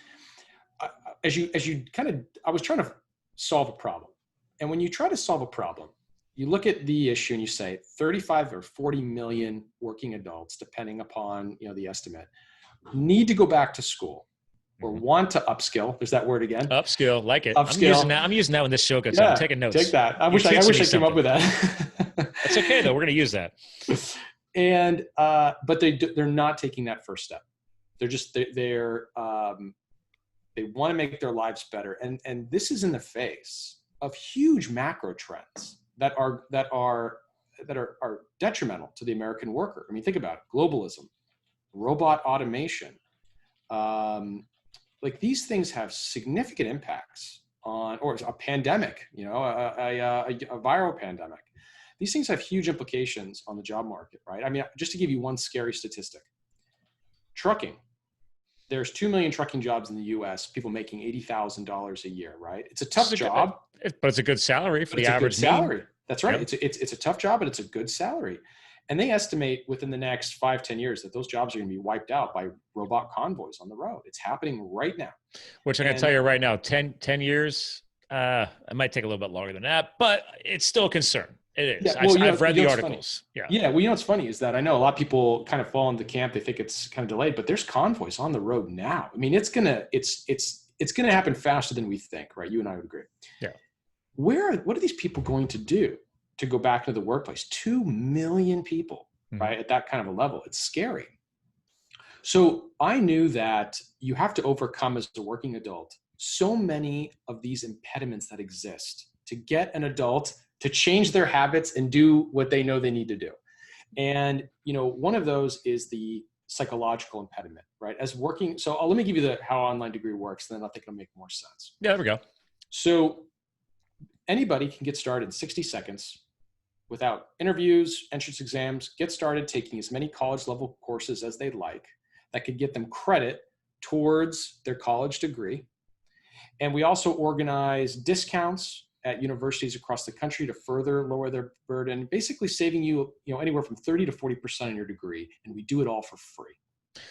I was trying to solve a problem, and when you try to solve a problem, you look at the issue and you say 35 or 40 million working adults, depending upon the estimate, need to go back to school. Or want to upskill. There's that word again. Upskill, like it. Upskill. I'm using that when this show goes. I'm taking notes. Take that. I wish I came up with that. That's okay though. We're going to use that. And but they're not taking that first step. They're just they want to make their lives better, and this is in the face of huge macro trends that are detrimental to the American worker. I mean, think about it: globalism, robot automation. Like these things have significant impacts on, or a pandemic, a viral pandemic. These things have huge implications on the job market, right? I mean, just to give you one scary statistic, trucking, there's 2 million trucking jobs in the US, people making $80,000 a year, right? It's a tough job. But it's a good salary for the average salary. That's right. Yep. It's a tough job, but it's a good salary. And they estimate within the next 5-10 years that those jobs are going to be wiped out by robot convoys on the road. It's happening right now. Which I'm going to tell you right now, 10 years, it might take a little bit longer than that, but it's still a concern. It is. Yeah, I've read the articles. Funny. Yeah. Well, what's funny is that I know a lot of people kind of fall into camp. They think it's kind of delayed, but there's convoys on the road now. I mean, it's going to happen faster than we think, right? You and I would agree. Yeah. What are these people going to do to go back into the workplace? 2 million people, right? At that kind of a level. It's scary. So I knew that you have to overcome as a working adult so many of these impediments that exist to get an adult to change their habits and do what they know they need to do. And, one of those is the psychological impediment, right? So let me give you how online degree works, then I think it'll make more sense. Yeah, there we go. So anybody can get started in 60 seconds without interviews, entrance exams, get started taking as many college level courses as they'd like that could get them credit towards their college degree. And we also organize discounts at universities across the country to further lower their burden, basically saving you, anywhere from 30 to 40% on your degree. And we do it all for free.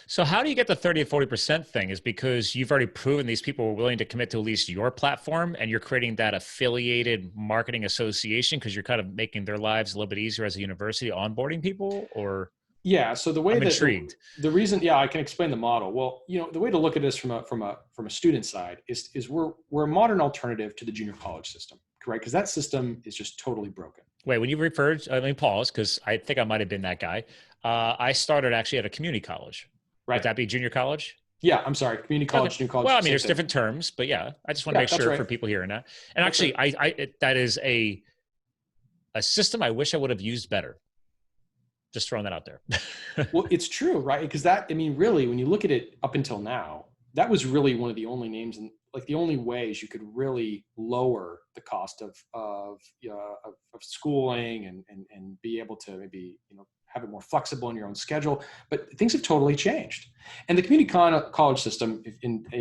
So how do you get the 30 to 40% thing? Is because you've already proven these people were willing to commit to at least your platform, and you're creating that affiliated marketing association because you're kind of making their lives a little bit easier as a university onboarding people? Or yeah, so the way I'm intrigued. The reason, I can explain the model. Well, the way to look at this from a student side is we're a modern alternative to the junior college system. right? Because that system is just totally broken. Wait, when you referred, let me pause because I think I might have been that guy. I started actually at a community college. Right. Would that be junior college? Yeah, I'm sorry. Community college, Okay. junior college. Well, I mean, Same there's thing. different terms, but yeah, I just want to Yeah, make that's sure right. for people hearing that. And That's actually, right. that is a system I wish I would have used better. Just throwing that out there. Well, it's true, right? Because that, I mean, really, when you look at it up until now, that was really one of the only names and like the only ways you could really lower the cost of schooling and be able to maybe, have it more flexible in your own schedule. But things have totally changed. And the community college system,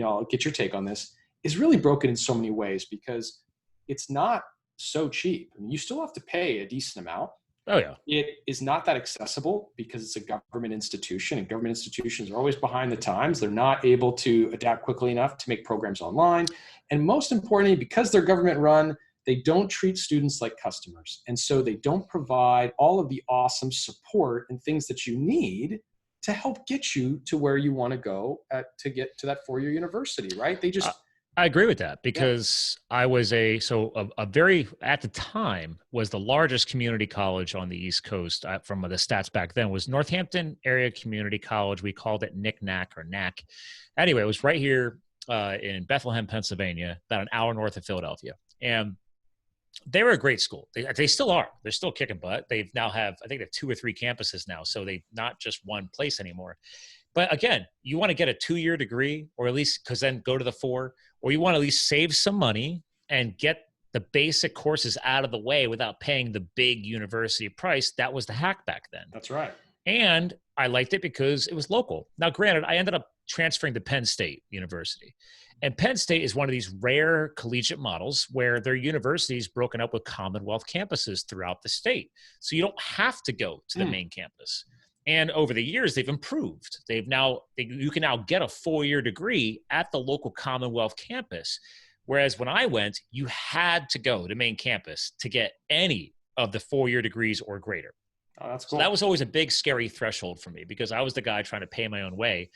I'll get your take on this, is really broken in so many ways because it's not so cheap. I mean, you still have to pay a decent amount. Oh, yeah. It is not that accessible because it's a government institution, and government institutions are always behind the times. They're not able to adapt quickly enough to make programs online. And most importantly, because they're government run, they don't treat students like customers. And so they don't provide all of the awesome support and things that you need to help get you to where you want to go to get to that four-year university, right? They just... I agree with that because I was a very, at the time, was the largest community college on the East Coast from the stats back then was Northampton Area Community College. We called it NIC-NAC or NAC. Anyway, it was right here in Bethlehem, Pennsylvania, about an hour north of Philadelphia. And they were a great school. They still are. They're still kicking butt. They've now I think they have 2 or 3 campuses now. So they're not just one place anymore. But again, you want to get a 2-year degree, or at least because then go to the 4, or you want to at least save some money and get the basic courses out of the way without paying the big university price. That was the hack back then. That's right. And I liked it because it was local. Now, granted, I ended up transferring to Penn State University. And Penn State is one of these rare collegiate models where their university is broken up with Commonwealth campuses throughout the state. So you don't have to go to the main campus. And over the years, they've improved. You can now get a 4-year degree at the local Commonwealth campus. Whereas when I went, you had to go to main campus to get any of the 4-year degrees or greater. Oh, that's cool. So that was always a big, scary threshold for me because I was the guy trying to pay my own way.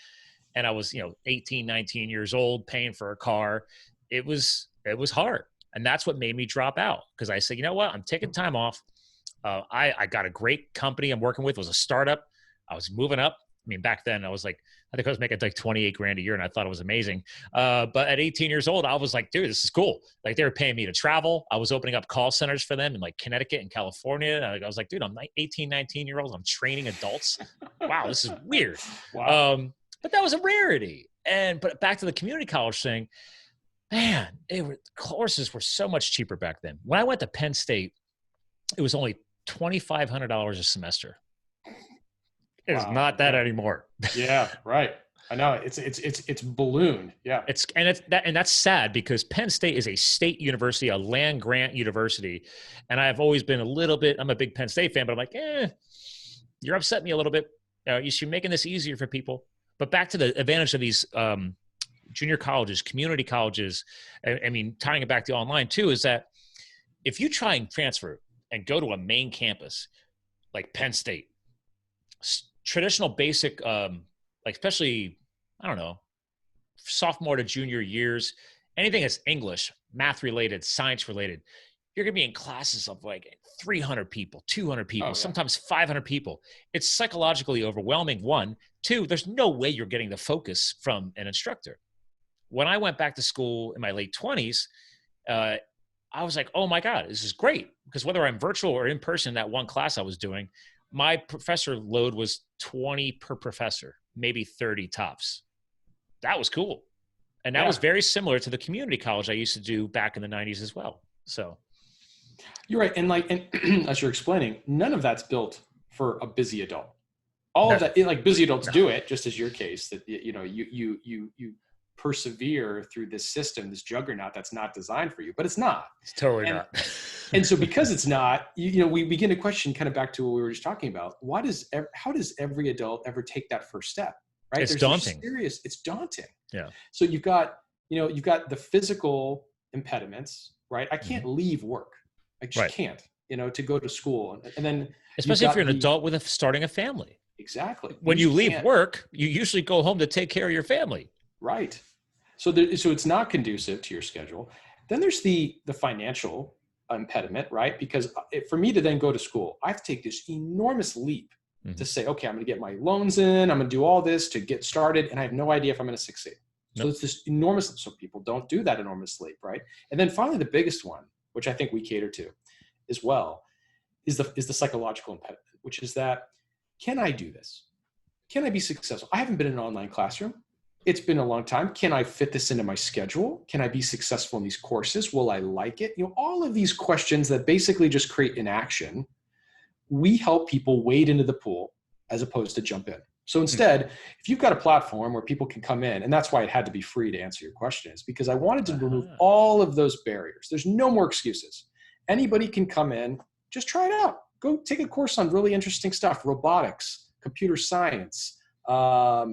And I was, 18, 19 years old, paying for a car. It was hard. And that's what made me drop out because I said, you know what? I'm taking time off. I got a great company I'm working with. It was a startup. I was moving up. I mean, back then I think I was making like 28 grand a year and I thought it was amazing. But at 18 years old, I was like, dude, this is cool. Like they were paying me to travel. I was opening up call centers for them in like Connecticut and California. I was like, dude, I'm 18, 19 year old. I'm training adults. Wow, this is weird. Wow. But that was a rarity. But back to the community college thing, man, courses were so much cheaper back then. When I went to Penn State, it was only $2,500 a semester. It's not that anymore. Yeah, right. I know it's ballooned. Yeah. That's sad because Penn State is a state university, a land grant university. And I've always been I'm a big Penn State fan, but I'm like, you're upsetting me a little bit. You should be making this easier for people. But back to the advantage of these junior colleges, community colleges, I mean, tying it back to online too, is that if you try and transfer and go to a main campus like Penn State, traditional basic, like especially, I don't know, sophomore to junior years, anything that's English, math related, science related, you're going to be in classes of like 300 people, 200 people, sometimes 500 people. It's psychologically overwhelming. 1, 2, there's no way you're getting the focus from an instructor. When I went back to school in my late 20s, I was like, oh my God, this is great. Because whether I'm virtual or in person, that one class I was doing, my professor load was 20 per professor, maybe 30 tops. That was cool. And that was very similar to the community college I used to do back in the 90s as well. So you're right. And as you're explaining, none of that's built for a busy adult. All of that, like busy adults do it, just as your case, that you persevere through this system, this juggernaut that's not designed for you, but it's not. It's totally not. And so because it's not, we begin to question, kind of back to what we were just talking about, how does every adult ever take that first step? Right? It's daunting. It's daunting. Yeah. So you've got the physical impediments, right? I can't leave work. I just can't, to go to school. And then especially if you're an adult starting a family. Exactly. When you leave work, you usually go home to take care of your family. Right. So it's not conducive to your schedule. Then there's the financial impediment, right? Because for me to then go to school, I have to take this enormous leap to say, okay, I'm going to get my loans in, I'm going to do all this to get started, and I have no idea if I'm going to succeed. So it's this enormous, so people don't do that enormous leap, right? And then finally, the biggest one, which I think we cater to as well, is the psychological impediment, which is that, can I do this? Can I be successful? I haven't been in an online classroom. It's been a long time. Can I fit this into my schedule? Can I be successful in these courses? Will I like it? All of these questions that basically just create inaction. We help people wade into the pool as opposed to jump in. So instead, if you've got a platform where people can come in, and that's why it had to be free to answer your question, is because I wanted to remove all of those barriers. There's no more excuses. Anybody can come in, just try it out. Go take a course on really interesting stuff, robotics, computer science, all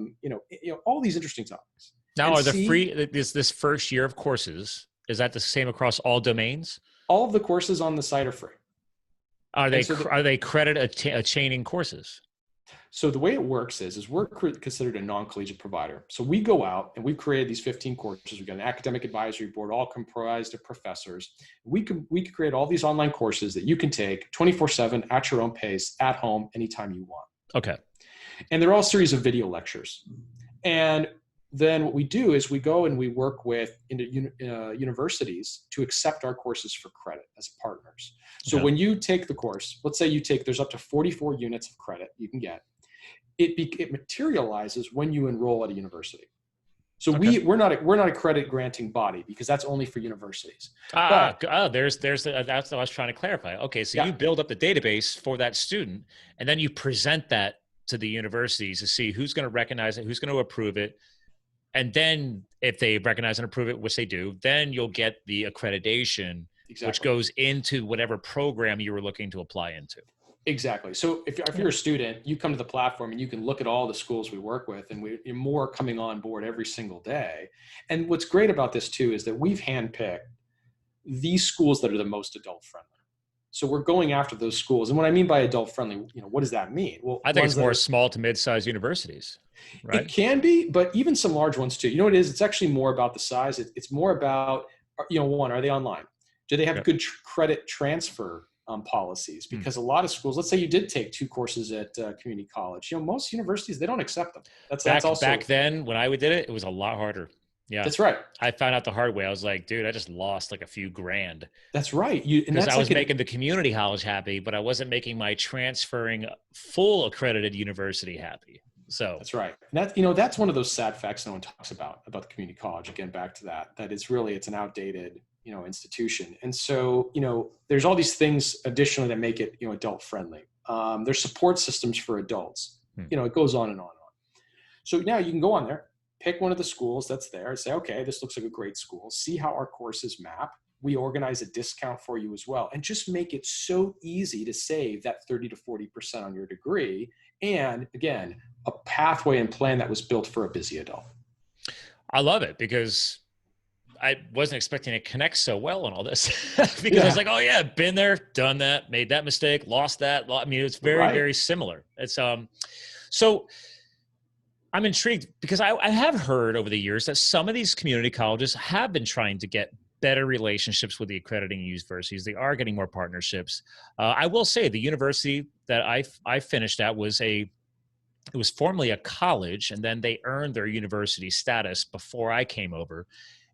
these interesting topics. Now, are the free, this first year of courses, is that the same across all domains? All of the courses on the site are free. Are they credit chaining courses? So the way it works is we're considered a non-collegiate provider. So we go out and we've created these 15 courses. We've got an academic advisory board, all comprised of professors. We could create all these online courses that you can take 24/7 at your own pace, at home, anytime you want. Okay. And they're all a series of video lectures. And then what we do is we go and we work with universities to accept our courses for credit as partners. So when you take the course, let's say there's up to 44 units of credit you can get. It materializes when you enroll at a university. So we're not a credit granting body, because that's only for universities. That's what I was trying to clarify. Okay, so you build up the database for that student, and then you present that to the universities to see who's going to recognize it, who's going to approve it. And then if they recognize and approve it, which they do, then you'll get the accreditation, which goes into whatever program you were looking to apply into. Exactly. So if you're a student, you come to the platform and you can look at all the schools we work with, and you're more coming on board every single day. And what's great about this too is that we've handpicked these schools that are the most adult friendly. So we're going after those schools. And what I mean by adult friendly, what does that mean? Well, I think it's more small to mid-sized universities, right? It can be, but even some large ones too. You know what it is? It's actually more about the size. It's more about, one, are they online? Do they have good credit transfer policies? Because a lot of schools, let's say you did take 2 courses at community college, most universities, they don't accept them. That's also back then when I did it, it was a lot harder. Yeah, that's right. I found out the hard way. I was like, dude, I just lost like a few grand. That's right. Because I was making the community college happy, but I wasn't making my transferring full accredited university happy. So that's right. And that's one of those sad facts no one talks about the community college. Again, back to that it's an outdated, institution. And so, there's all these things additionally that make it, adult friendly. There's support systems for adults. It goes on and on and on. So now you can go on there, pick one of the schools that's there and say, okay, this looks like a great school. See how our courses map. We organize a discount for you as well. And just make it so easy to save that 30 to 40% on your degree. And again, a pathway and plan that was built for a busy adult. I love it, because I wasn't expecting to connect so well on all this because I was like, oh yeah, been there, done that, made that mistake, lost that. I mean, it's very, very similar. It's so I'm intrigued because I have heard over the years that some of these community colleges have been trying to get better relationships with the accrediting universities. They are getting more partnerships. I will say the university that I finished at it was formerly a college, and then they earned their university status before I came over.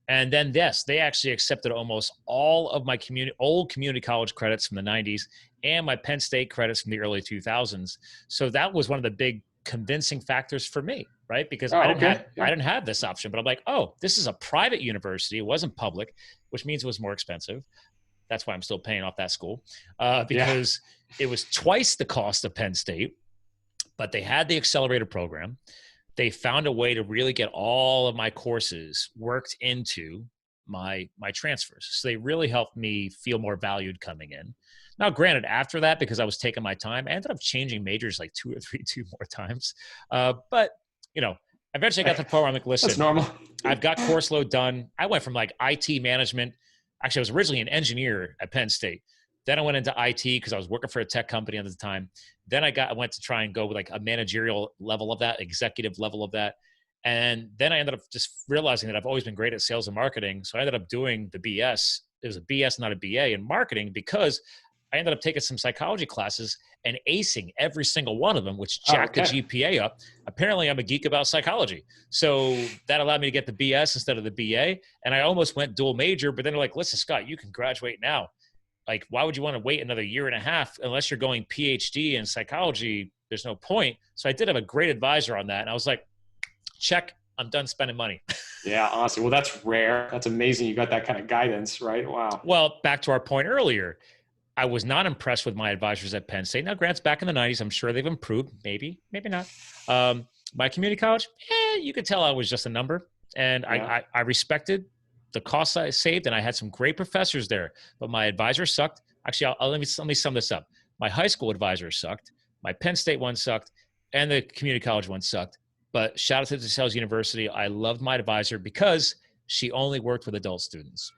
And then, yes, they actually accepted almost all of my old community college credits from the 90s and my Penn State credits from the early 2000s. So that was one of the big convincing factors for me, right? Because I didn't have this option, but I'm like, oh, this is a private university. It wasn't public, which means it was more expensive. That's why I'm still paying off that school because it was twice the cost of Penn State, but they had the accelerator program. They found a way to really get all of my courses worked into my transfers. So they really helped me feel more valued coming in. Now, granted, after that, because I was taking my time, I ended up changing majors like 2 more times. But, eventually I got to the point where I'm like, listen, that's normal. I've got course load done. I went from like IT management. Actually, I was originally an engineer at Penn State. Then I went into IT because I was working for a tech company at the time. Then I went to try and go with like a managerial level of that, executive level of that. And then I ended up just realizing that I've always been great at sales and marketing. So I ended up doing the BS it was a BS, not a BA in marketing, because I ended up taking some psychology classes and acing every single one of them, which jacked the GPA up. Apparently, I'm a geek about psychology. So that allowed me to get the BS instead of the BA. And I almost went dual major, but then they're like, listen, Scott, you can graduate now. Like, why would you want to wait another year and a half unless you're going PhD in psychology? There's no point. So I did have a great advisor on that. And I was like, check, I'm done spending money. Yeah, awesome. Well, that's rare. That's amazing. You got that kind of guidance, right? Wow. Well, back to our point earlier, I was not impressed with my advisors at Penn State. Now, grants back in the 90s, I'm sure they've improved. Maybe, maybe not. My community college, you could tell I was just a number. And I respected the costs I saved, and I had some great professors there. But my advisor sucked. Actually, let me sum this up. My high school advisor sucked. My Penn State one sucked. And the community college one sucked. But shout out to DeSales University. I loved my advisor because she only worked with adult students.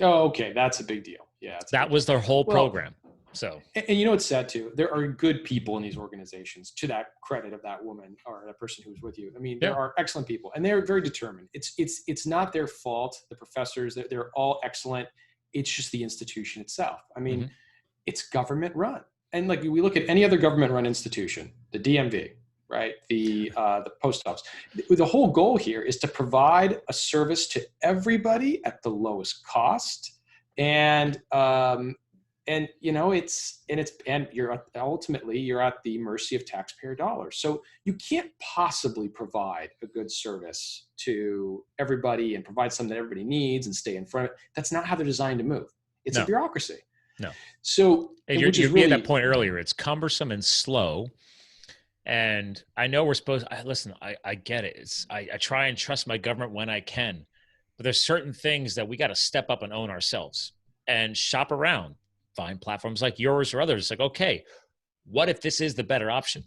Oh, okay. That's a big deal. Yeah. That was their whole program. So, and you know what's sad too? There are good people in these organizations, to that credit of that woman or that person who was with you. I mean, there are excellent people, and they're very determined. It's not their fault. The professors, they're all excellent. It's just the institution itself. I mean, it's government run. And like we look at any other government run institution, the DMV, right? The post office. The whole goal here is to provide a service to everybody at the lowest cost. And you're ultimately at the mercy of taxpayer dollars. So you can't possibly provide a good service to everybody and provide something that everybody needs and stay in front of it. That's not how they're designed to move. It's a bureaucracy. No. So you made that point earlier. It's cumbersome and slow. And I know we're supposed, I get it. I try and trust my government when I can, but there's certain things that we got to step up and own ourselves and shop around, find platforms like yours or others. It's like, okay, what if this is the better option?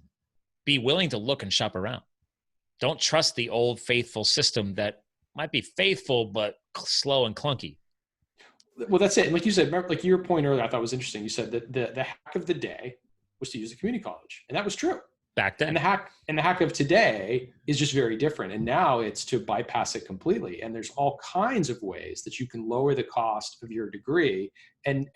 Be willing to look and shop around. Don't trust the old faithful system that might be faithful, but slow and clunky. Well, that's it. And like you said, remember, like your point earlier, I thought was interesting. You said that the hack of the day was to use a community college, and that was true. Back then. And the hack of today is just very different. And now it's to bypass it completely. And there's all kinds of ways that you can lower the cost of your degree. And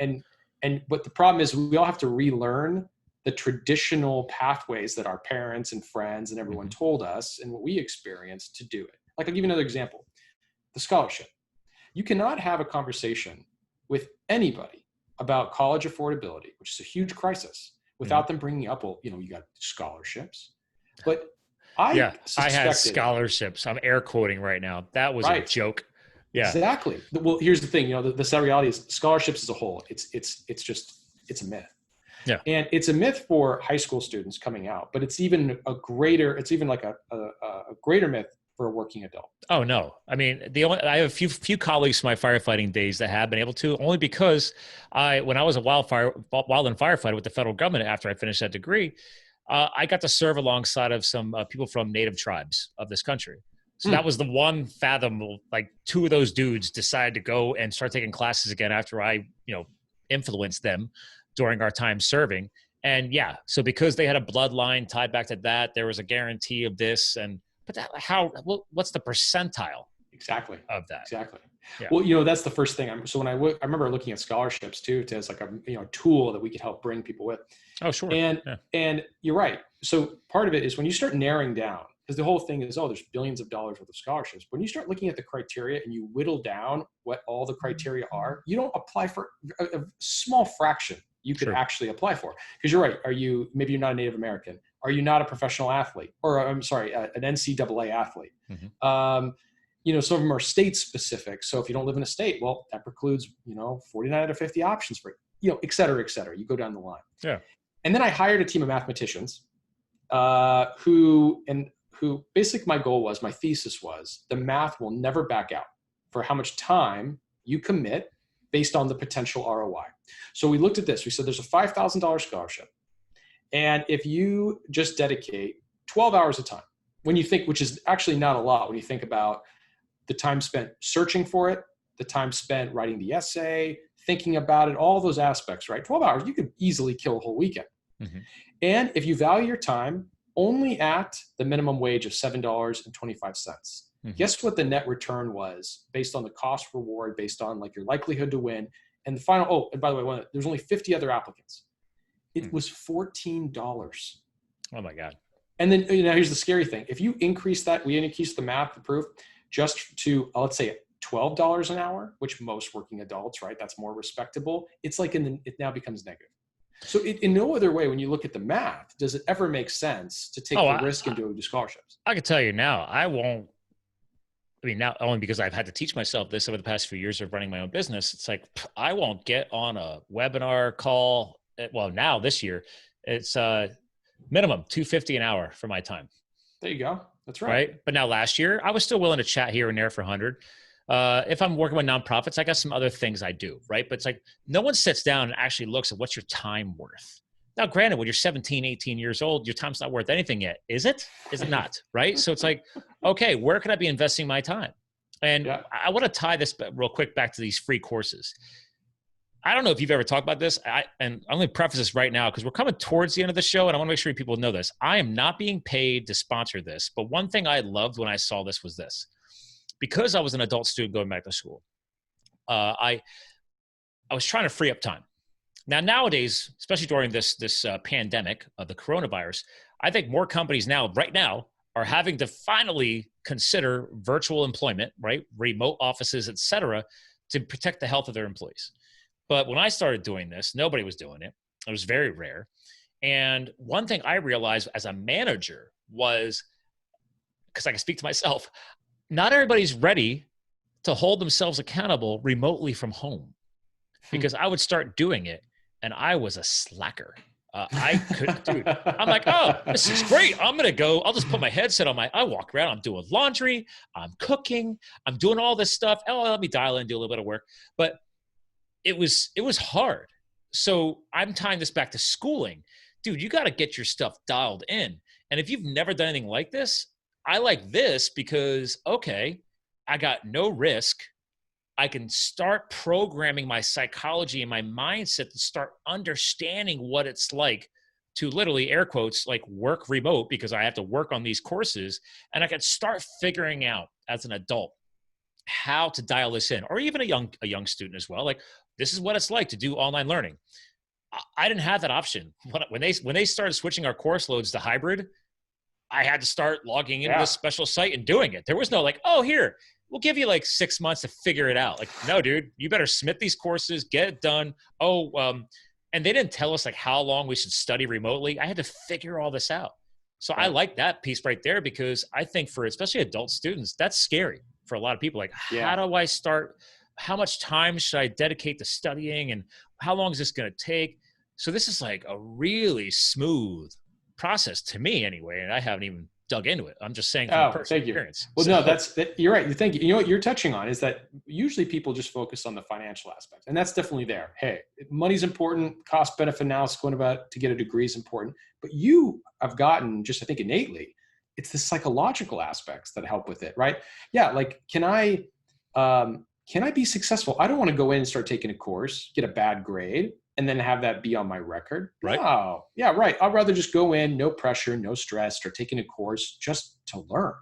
what the problem is, we all have to relearn the traditional pathways that our parents and friends and everyone told us and what we experienced to do it. Like, I'll give you another example. The scholarship. You cannot have a conversation with anybody about college affordability, which is a huge crisis, without them bringing up, well, you got scholarships. But I had scholarships. I'm air quoting right now. That was a joke. Yeah, exactly. Well, here's the thing. The sad reality is scholarships as a whole. It's a myth. Yeah, and it's a myth for high school students coming out. But it's even a greater myth for a working adult. Oh no! I mean, I have a few colleagues from my firefighting days that have been able to, only because when I was a wildland firefighter with the federal government after I finished that degree, I got to serve alongside of some people from native tribes of this country. So that was the one fathom. Like, two of those dudes decided to go and start taking classes again after I, influenced them during our time serving. And so because they had a bloodline tied back to that, there was a guarantee of this. But what's the percentile of that? Exactly. Yeah. Well, that's the first thing. So when I remember looking at scholarships too, as like a tool that we could help bring people with. Oh, sure. And you're right. So part of it is when you start narrowing down, because the whole thing is, there's billions of dollars worth of scholarships. When you start looking at the criteria and you whittle down what all the criteria are, you don't apply for a small fraction you could actually apply for. Because you're right. Maybe you're not a Native American. Are you not a professional athlete? Or I'm sorry, an NCAA athlete? Some of them are state specific. So if you don't live in a state, well, that precludes, 49 out of 50 options for, et cetera, et cetera. You go down the line. Yeah. And then I hired a team of mathematicians who basically my thesis was the math will never back out for how much time you commit based on the potential ROI. So we looked at this. We said there's a $5,000 scholarship. And if you just dedicate 12 hours of time, when you think, which is actually not a lot when you think about the time spent searching for it, the time spent writing the essay, thinking about it, all those aspects, right? 12 hours, you could easily kill a whole weekend. And if you value your time only at the minimum wage of $7.25, Mm-hmm. Guess what the net return was based on the cost reward, based on like your likelihood to win. And the final, oh, and by the way, there's only 50 other applicants. It was $14. Oh my God. And then, here's the scary thing. If you increase that, we increase the math, the proof, just to, let's say $12 an hour, which most working adults, right? That's more respectable. It's like it now becomes negative. So in no other way, when you look at the math, does it ever make sense to take the risk and do scholarships? I can tell you now, I won't. I mean, now only because I've had to teach myself this over the past few years of running my own business. It's like, I won't get on a webinar call. Well, now this year, it's minimum $250 an hour for my time. There you go. That's right. Right. But now last year, I was still willing to chat here and there for 100. If I'm working with nonprofits, I got some other things I do. Right. But it's like no one sits down and actually looks at what's your time worth. Now, granted, when you're 17, 18 years old, your time's not worth anything yet. Is it? Is it not? Right. So it's like, okay, where can I be investing my time? And I want to tie this real quick back to these free courses. I don't know if you've ever talked about this. And I'm going to preface this right now because we're coming towards the end of the show and I want to make sure people know this. I am not being paid to sponsor this. But one thing I loved when I saw this was this. Because I was an adult student going back to school, I was trying to free up time. Now, nowadays, especially during this pandemic of the coronavirus, I think more companies right now, are having to finally consider virtual employment, right? Remote offices, et cetera, to protect the health of their employees. But when I started doing this, nobody was doing it. It was very rare. And one thing I realized as a manager was, because I can speak to myself, not everybody's ready to hold themselves accountable remotely from home. Because I would start doing it and I was a slacker. I'm like, oh, this is great. I'll just put my headset on I walk around, I'm doing laundry, I'm cooking, I'm doing all this stuff. Oh, let me dial in and do a little bit of work. But it was hard. So I'm tying this back to schooling. Dude, you got to get your stuff dialed in. And if you've never done anything like this, I like this because, okay, I got no risk. I can start programming my psychology and my mindset to start understanding what it's like to literally, air quotes, like work remote because I have to work on these courses. And I can start figuring out as an adult how to dial this in, or even a young student as well. Like, this is what it's like to do online learning. I didn't have that option. When they started switching our course loads to hybrid, I had to start logging into this special site and doing it. There was no like, oh, here, we'll give you like 6 months to figure it out. Like, no, dude, you better submit these courses, get it done. And they didn't tell us like how long we should study remotely. I had to figure all this out. So I like that piece right there because I think for especially adult students, that's scary for a lot of people. Like, how do I start? How much time should I dedicate to studying? And how long is this going to take? So this is like a really smooth process to me anyway. And I haven't even dug into it. I'm just saying from personal experience. Well, no, you're right. Thank you. You know what you're touching on is that usually people just focus on the financial aspect, and that's definitely there. Hey, money's important. Cost benefit analysis going about to get a degree is important, but you have gotten just, I think innately, it's the psychological aspects that help with it, right? Yeah. Like, can I be successful? I don't want to go in and start taking a course, get a bad grade, and then have that be on my record. Right. Oh, yeah, right. I'd rather just go in, no pressure, no stress, start taking a course just to learn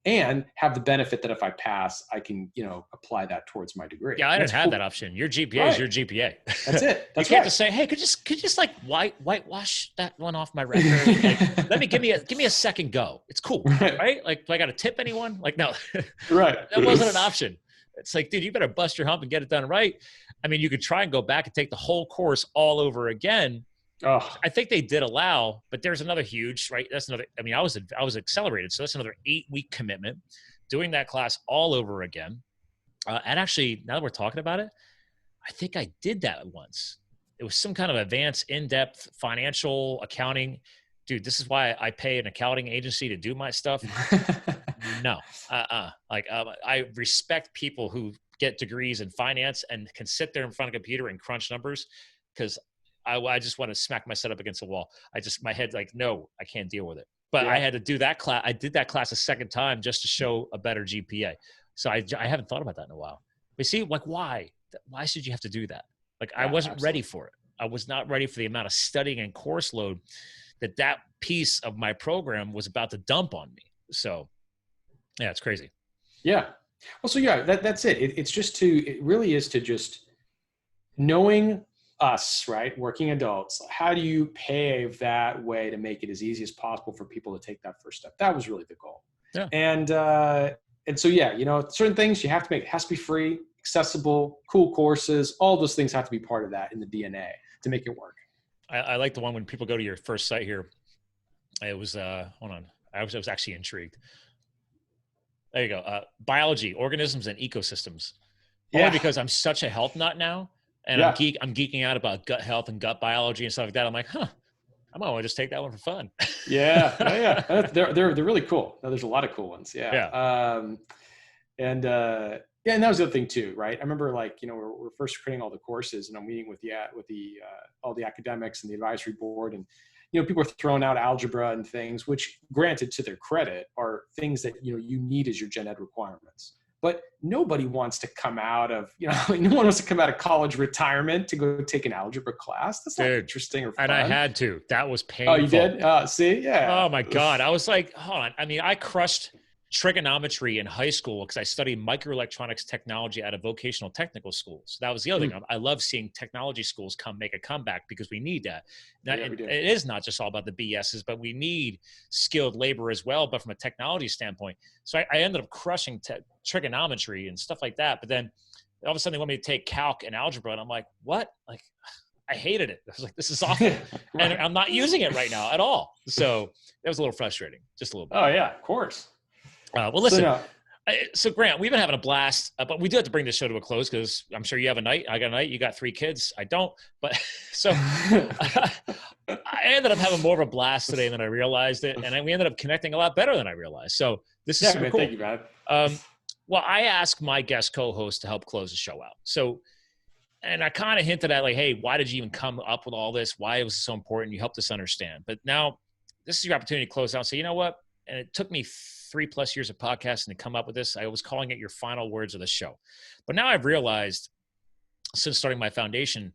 and have the benefit that if I pass, I can, apply that towards my degree. Yeah, I didn't have that option. Your GPA is your GPA. That's it. That's you can't just say, hey, could you just like whitewash that one off my record? Like, give me a second go. It's cool. Right? Like, do I got to tip anyone? Like, no. Right. That wasn't an option. It's like, dude, you better bust your hump and get it done right. I mean, you could try and go back and take the whole course all over again. Oh. I think they did allow, but there's another huge, right? That's another, I mean, I was accelerated. So that's another 8-week commitment, doing that class all over again. And actually, now that we're talking about it, I think I did that once. It was some kind of advanced, in-depth financial accounting. Dude, this is why I pay an accounting agency to do my stuff. No, I respect people who get degrees in finance and can sit there in front of a computer and crunch numbers, because I just want to smack my setup against the wall. My head like, no, I can't deal with it. But I had to do that class. I did that class a second time just to show a better GPA. So I haven't thought about that in a while. But see, like, why should you have to do that? Like, I wasn't ready for it. I was not ready for the amount of studying and course load that piece of my program was about to dump on me. So yeah, it's crazy. Yeah. Well, so yeah, that's it. It's just it really is to just knowing us, right? Working adults, how do you pave that way to make it as easy as possible for people to take that first step? That was really the goal. Yeah. And so, yeah, certain things you have to make, it has to be free, accessible, cool courses, all those things have to be part of that in the DNA to make it work. I like the one when people go to your first site here. It was, hold on. I was actually intrigued. There you go. Biology, organisms, and ecosystems. Only because I'm such a health nut now, and I'm geeking out about gut health and gut biology and stuff like that. I'm like, I might want to just take that one for fun. Yeah. They're really cool. There's a lot of cool ones. Yeah. And that was the other thing too, right? I remember we're first creating all the courses, and I'm meeting with all the academics and the advisory board, and people are throwing out algebra and things, which, granted, to their credit, are things that you need as your gen ed requirements. But nobody wants to come out of, no one wants to come out of college retirement to go take an algebra class. That's not interesting or fun. And I had to. That was painful. Oh, you did? See? Yeah. Oh, my God. I was like, hold on. I mean, I crushed trigonometry in high school because I studied microelectronics technology at a vocational technical school. So that was the other thing. I love seeing technology schools make a comeback because we need that. Now, it is not just all about the BSs, but we need skilled labor as well, but from a technology standpoint. So I ended up crushing trigonometry and stuff like that. But then all of a sudden they want me to take calc and algebra. And I'm like, what? Like, I hated it. I was like, this is awful. Right. And I'm not using it right now at all. So that was a little frustrating, just a little bit. Oh yeah, of course. Well, listen, so Grant, we've been having a blast, but we do have to bring this show to a close because I'm sure you have a night. I got a night. You got 3 kids. I don't. But so I ended up having more of a blast today than I realized it. And we ended up connecting a lot better than I realized. So this is super cool. Thank you, man. Well, I asked my guest co-host to help close the show out. So, and I kind of hinted at hey, why did you even come up with all this? Why was it so important? You helped us understand. But now this is your opportunity to close out and say, you know what? And it took me 3+ years of podcasting to come up with this. I was calling it your final words of the show. But now I've realized since starting my foundation,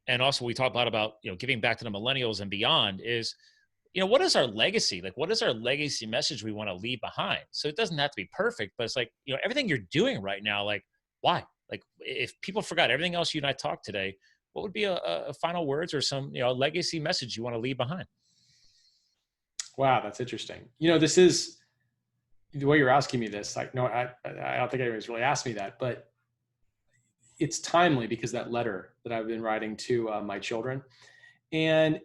and also we talk about giving back to the millennials and beyond is, what is our legacy? Like, what is our legacy message we want to leave behind? So it doesn't have to be perfect, but it's everything you're doing right now, why? Like, if people forgot everything else you and I talked today, what would be a final words or some, legacy message you want to leave behind? Wow, that's interesting. This is the way you're asking me this. I don't think anybody's really asked me that, but it's timely because that letter that I've been writing to my children, and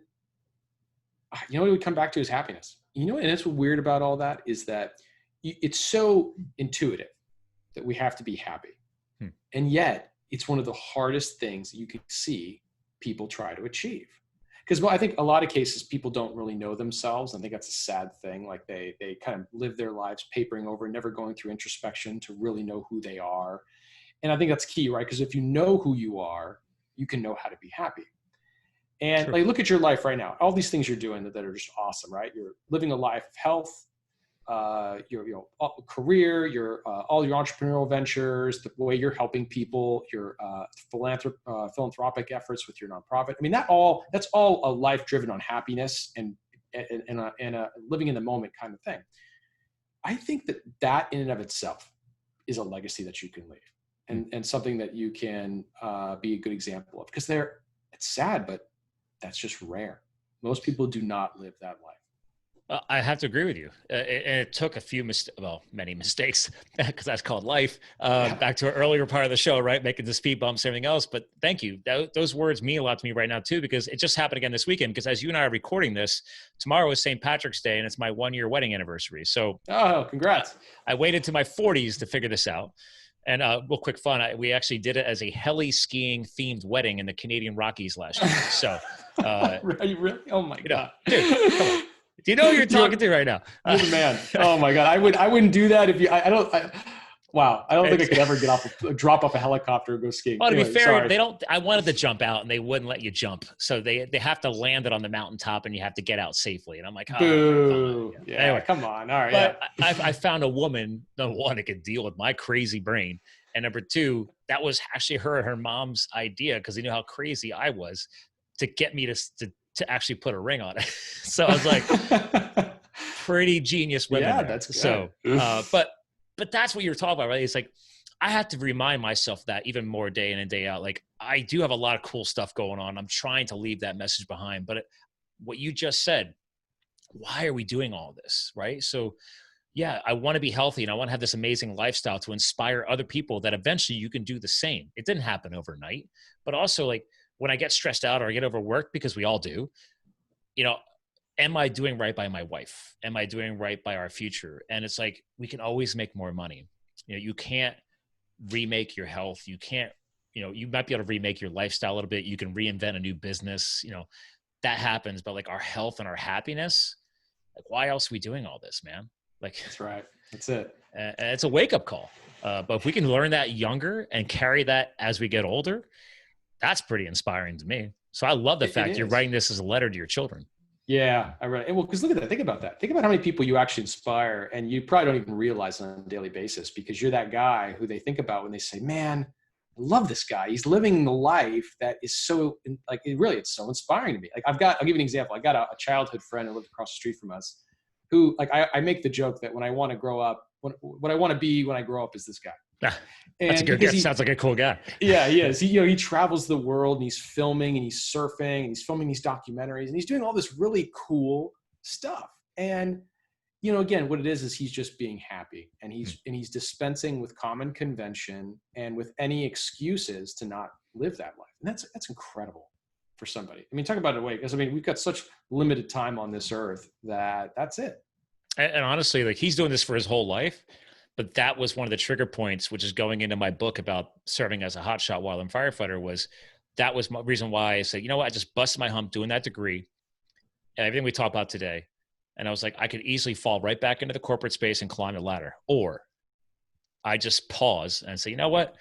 what we come back to is happiness. And that's what's weird about all that is that it's so intuitive that we have to be happy, and yet it's one of the hardest things that you can see people try to achieve. Because I think a lot of cases people don't really know themselves. I think that's a sad thing. Like they kind of live their lives papering over, never going through introspection to really know who they are. And I think that's key, right? Because if you know who you are, you can know how to be happy. And look at your life right now. All these things you're doing that are just awesome, right? You're living a life of health, your career, your all your entrepreneurial ventures, the way you're helping people, your philanthropic efforts with your nonprofit. I mean, that's all a life driven on happiness and a living in the moment kind of thing. I think that in and of itself is a legacy that you can leave, and something that you can be a good example of. Because it's sad, but that's just rare. Most people do not live that life. I have to agree with you. It took many mistakes, because that's called life. Back to an earlier part of the show, right? Making the speed bumps, everything else. But thank you. Those words mean a lot to me right now too, because it just happened again this weekend. Because as you and I are recording this, tomorrow is St. Patrick's Day, and it's my 1-year wedding anniversary. So, congrats! I waited to my 40s to figure this out. And real quick fun, we actually did it as a heli skiing themed wedding in the Canadian Rockies last year. So, really? Oh my God, dude, come on. Do you know who you're talking to right now? You're the man. Oh my God. I wouldn't do that if you, I don't think I could ever drop off a helicopter and go skiing. Well, to be fair, I wanted to jump out and they wouldn't let you jump. So they have to land it on the mountaintop and you have to get out safely. And I'm like, boo. Yeah, anyway, come on. All right. But I found a woman, number one, that could deal with my crazy brain. And number two, that was actually her mom's idea, because they knew how crazy I was, to get me to actually put a ring on it. So I was like, pretty genius women. Yeah, there. that's good. So, but but that's what you're talking about, right? It's like, I have to remind myself that even more day in and day out. Like, I do have a lot of cool stuff going on. I'm trying to leave that message behind. But what you just said, why are we doing all this, right? So, yeah, I want to be healthy and I want to have this amazing lifestyle to inspire other people that eventually you can do the same. It didn't happen overnight. But also, like, when I get stressed out or I get overworked, because we all do, you know, am I doing right by my wife? Am I doing right by our future? And it's like, we can always make more money. You know, you can't remake your health. You can't, you know, you might be able to remake your lifestyle a little bit. You can reinvent a new business, you know, that happens. But like, our health and our happiness, like, why else are we doing all this, man? Like, that's right. That's it. And it's a wake up call. But if we can learn that younger and carry that as we get older, that's pretty inspiring to me. So I love the fact you're writing this as a letter to your children. Yeah, I read it. Well, because look at that. Think about that. Think about how many people you actually inspire, and you probably don't even realize on a daily basis, because you're that guy who they think about when they say, man, I love this guy. He's living the life that is so, like, it's so inspiring to me. Like, I'll give you an example. I got a childhood friend who lived across the street from us who, like, I make the joke that when I want to grow up, what I want to be when I grow up is this guy. That's a good guy. Sounds like a cool guy. Yeah, he is. He travels the world and he's filming and he's surfing and he's filming these documentaries and he's doing all this really cool stuff. And, again, what it is he's just being happy, and he's dispensing with common convention and with any excuses to not live that life. And that's incredible for somebody. I mean, talk about it away, because we've got such limited time on this earth that's it. And honestly, like, he's doing this for his whole life. But that was one of the trigger points, which is going into my book about serving as a hotshot wildland firefighter. That was my reason why I said, you know what, I just busted my hump doing that degree and everything we talked about today. And I was like, I could easily fall right back into the corporate space and climb the ladder. Or I just pause and say, you know what,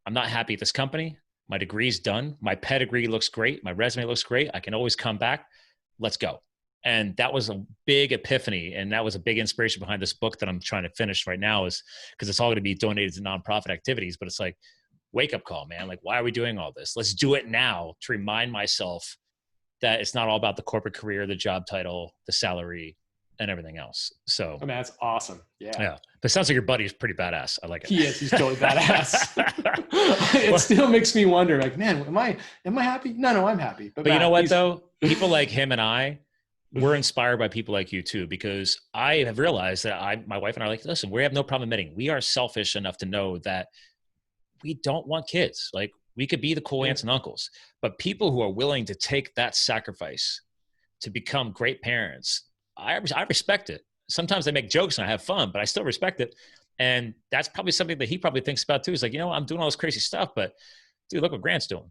I'm not happy at this company. My degree's done. My pedigree looks great. My resume looks great. I can always come back. Let's go. And that was a big epiphany. And that was a big inspiration behind this book that I'm trying to finish right now, is because it's all going to be donated to nonprofit activities. But it's like, wake up call, man. Like, why are we doing all this? Let's do it now to remind myself that it's not all about the corporate career, the job title, the salary, and everything else. So, I mean, that's awesome. Yeah. But it sounds like your buddy is pretty badass. I like it. He is. He's totally badass. It still makes me wonder, like, man, am I happy? No, I'm happy. But Matt, you know what, though? People like him and we're inspired by people like you too, because I have realized that my wife and I are like, listen, we have no problem admitting we are selfish enough to know that we don't want kids. Like, we could be the cool aunts and uncles, but people who are willing to take that sacrifice to become great parents, I respect it. Sometimes I make jokes and I have fun, but I still respect it. And that's probably something that he probably thinks about too. He's like, I'm doing all this crazy stuff, but dude, look what Grant's doing.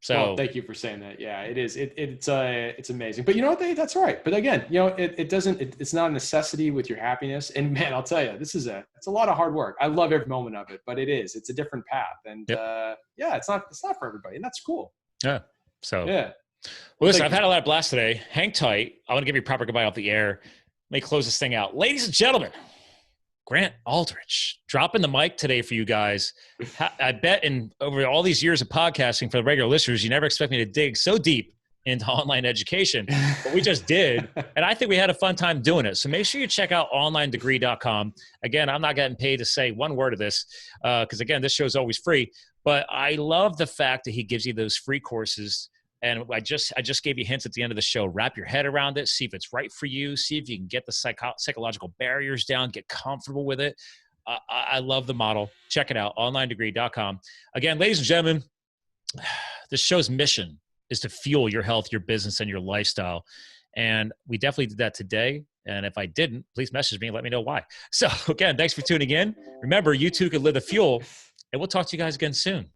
So thank you for saying that. Yeah, it is. It's amazing. But you know what? That's right. But again, it's not a necessity with your happiness. And man, I'll tell you, it's a lot of hard work. I love every moment of it, but it's a different path. And it's not for everybody, and that's cool. Yeah. So yeah. Well, listen, I've had a lot of blast today. Hang tight. I want to give you a proper goodbye off the air. Let me close this thing out. Ladies and gentlemen, Grant Aldrich dropping the mic today for you guys. I bet over all these years of podcasting for the regular listeners, you never expect me to dig so deep into online education, but we just did. And I think we had a fun time doing it. So make sure you check out onlinedegree.com. Again, I'm not getting paid to say one word of this because, again, this show is always free. But I love the fact that he gives you those free courses. And I just gave you hints at the end of the show. Wrap your head around it. See if it's right for you. See if you can get the psychological barriers down. Get comfortable with it. I love the model. Check it out. onlinedegree.com. Again, ladies and gentlemen, this show's mission is to fuel your health, your business, and your lifestyle. And we definitely did that today. And if I didn't, please message me and let me know why. So again, thanks for tuning in. Remember, you too can live the fuel. And we'll talk to you guys again soon.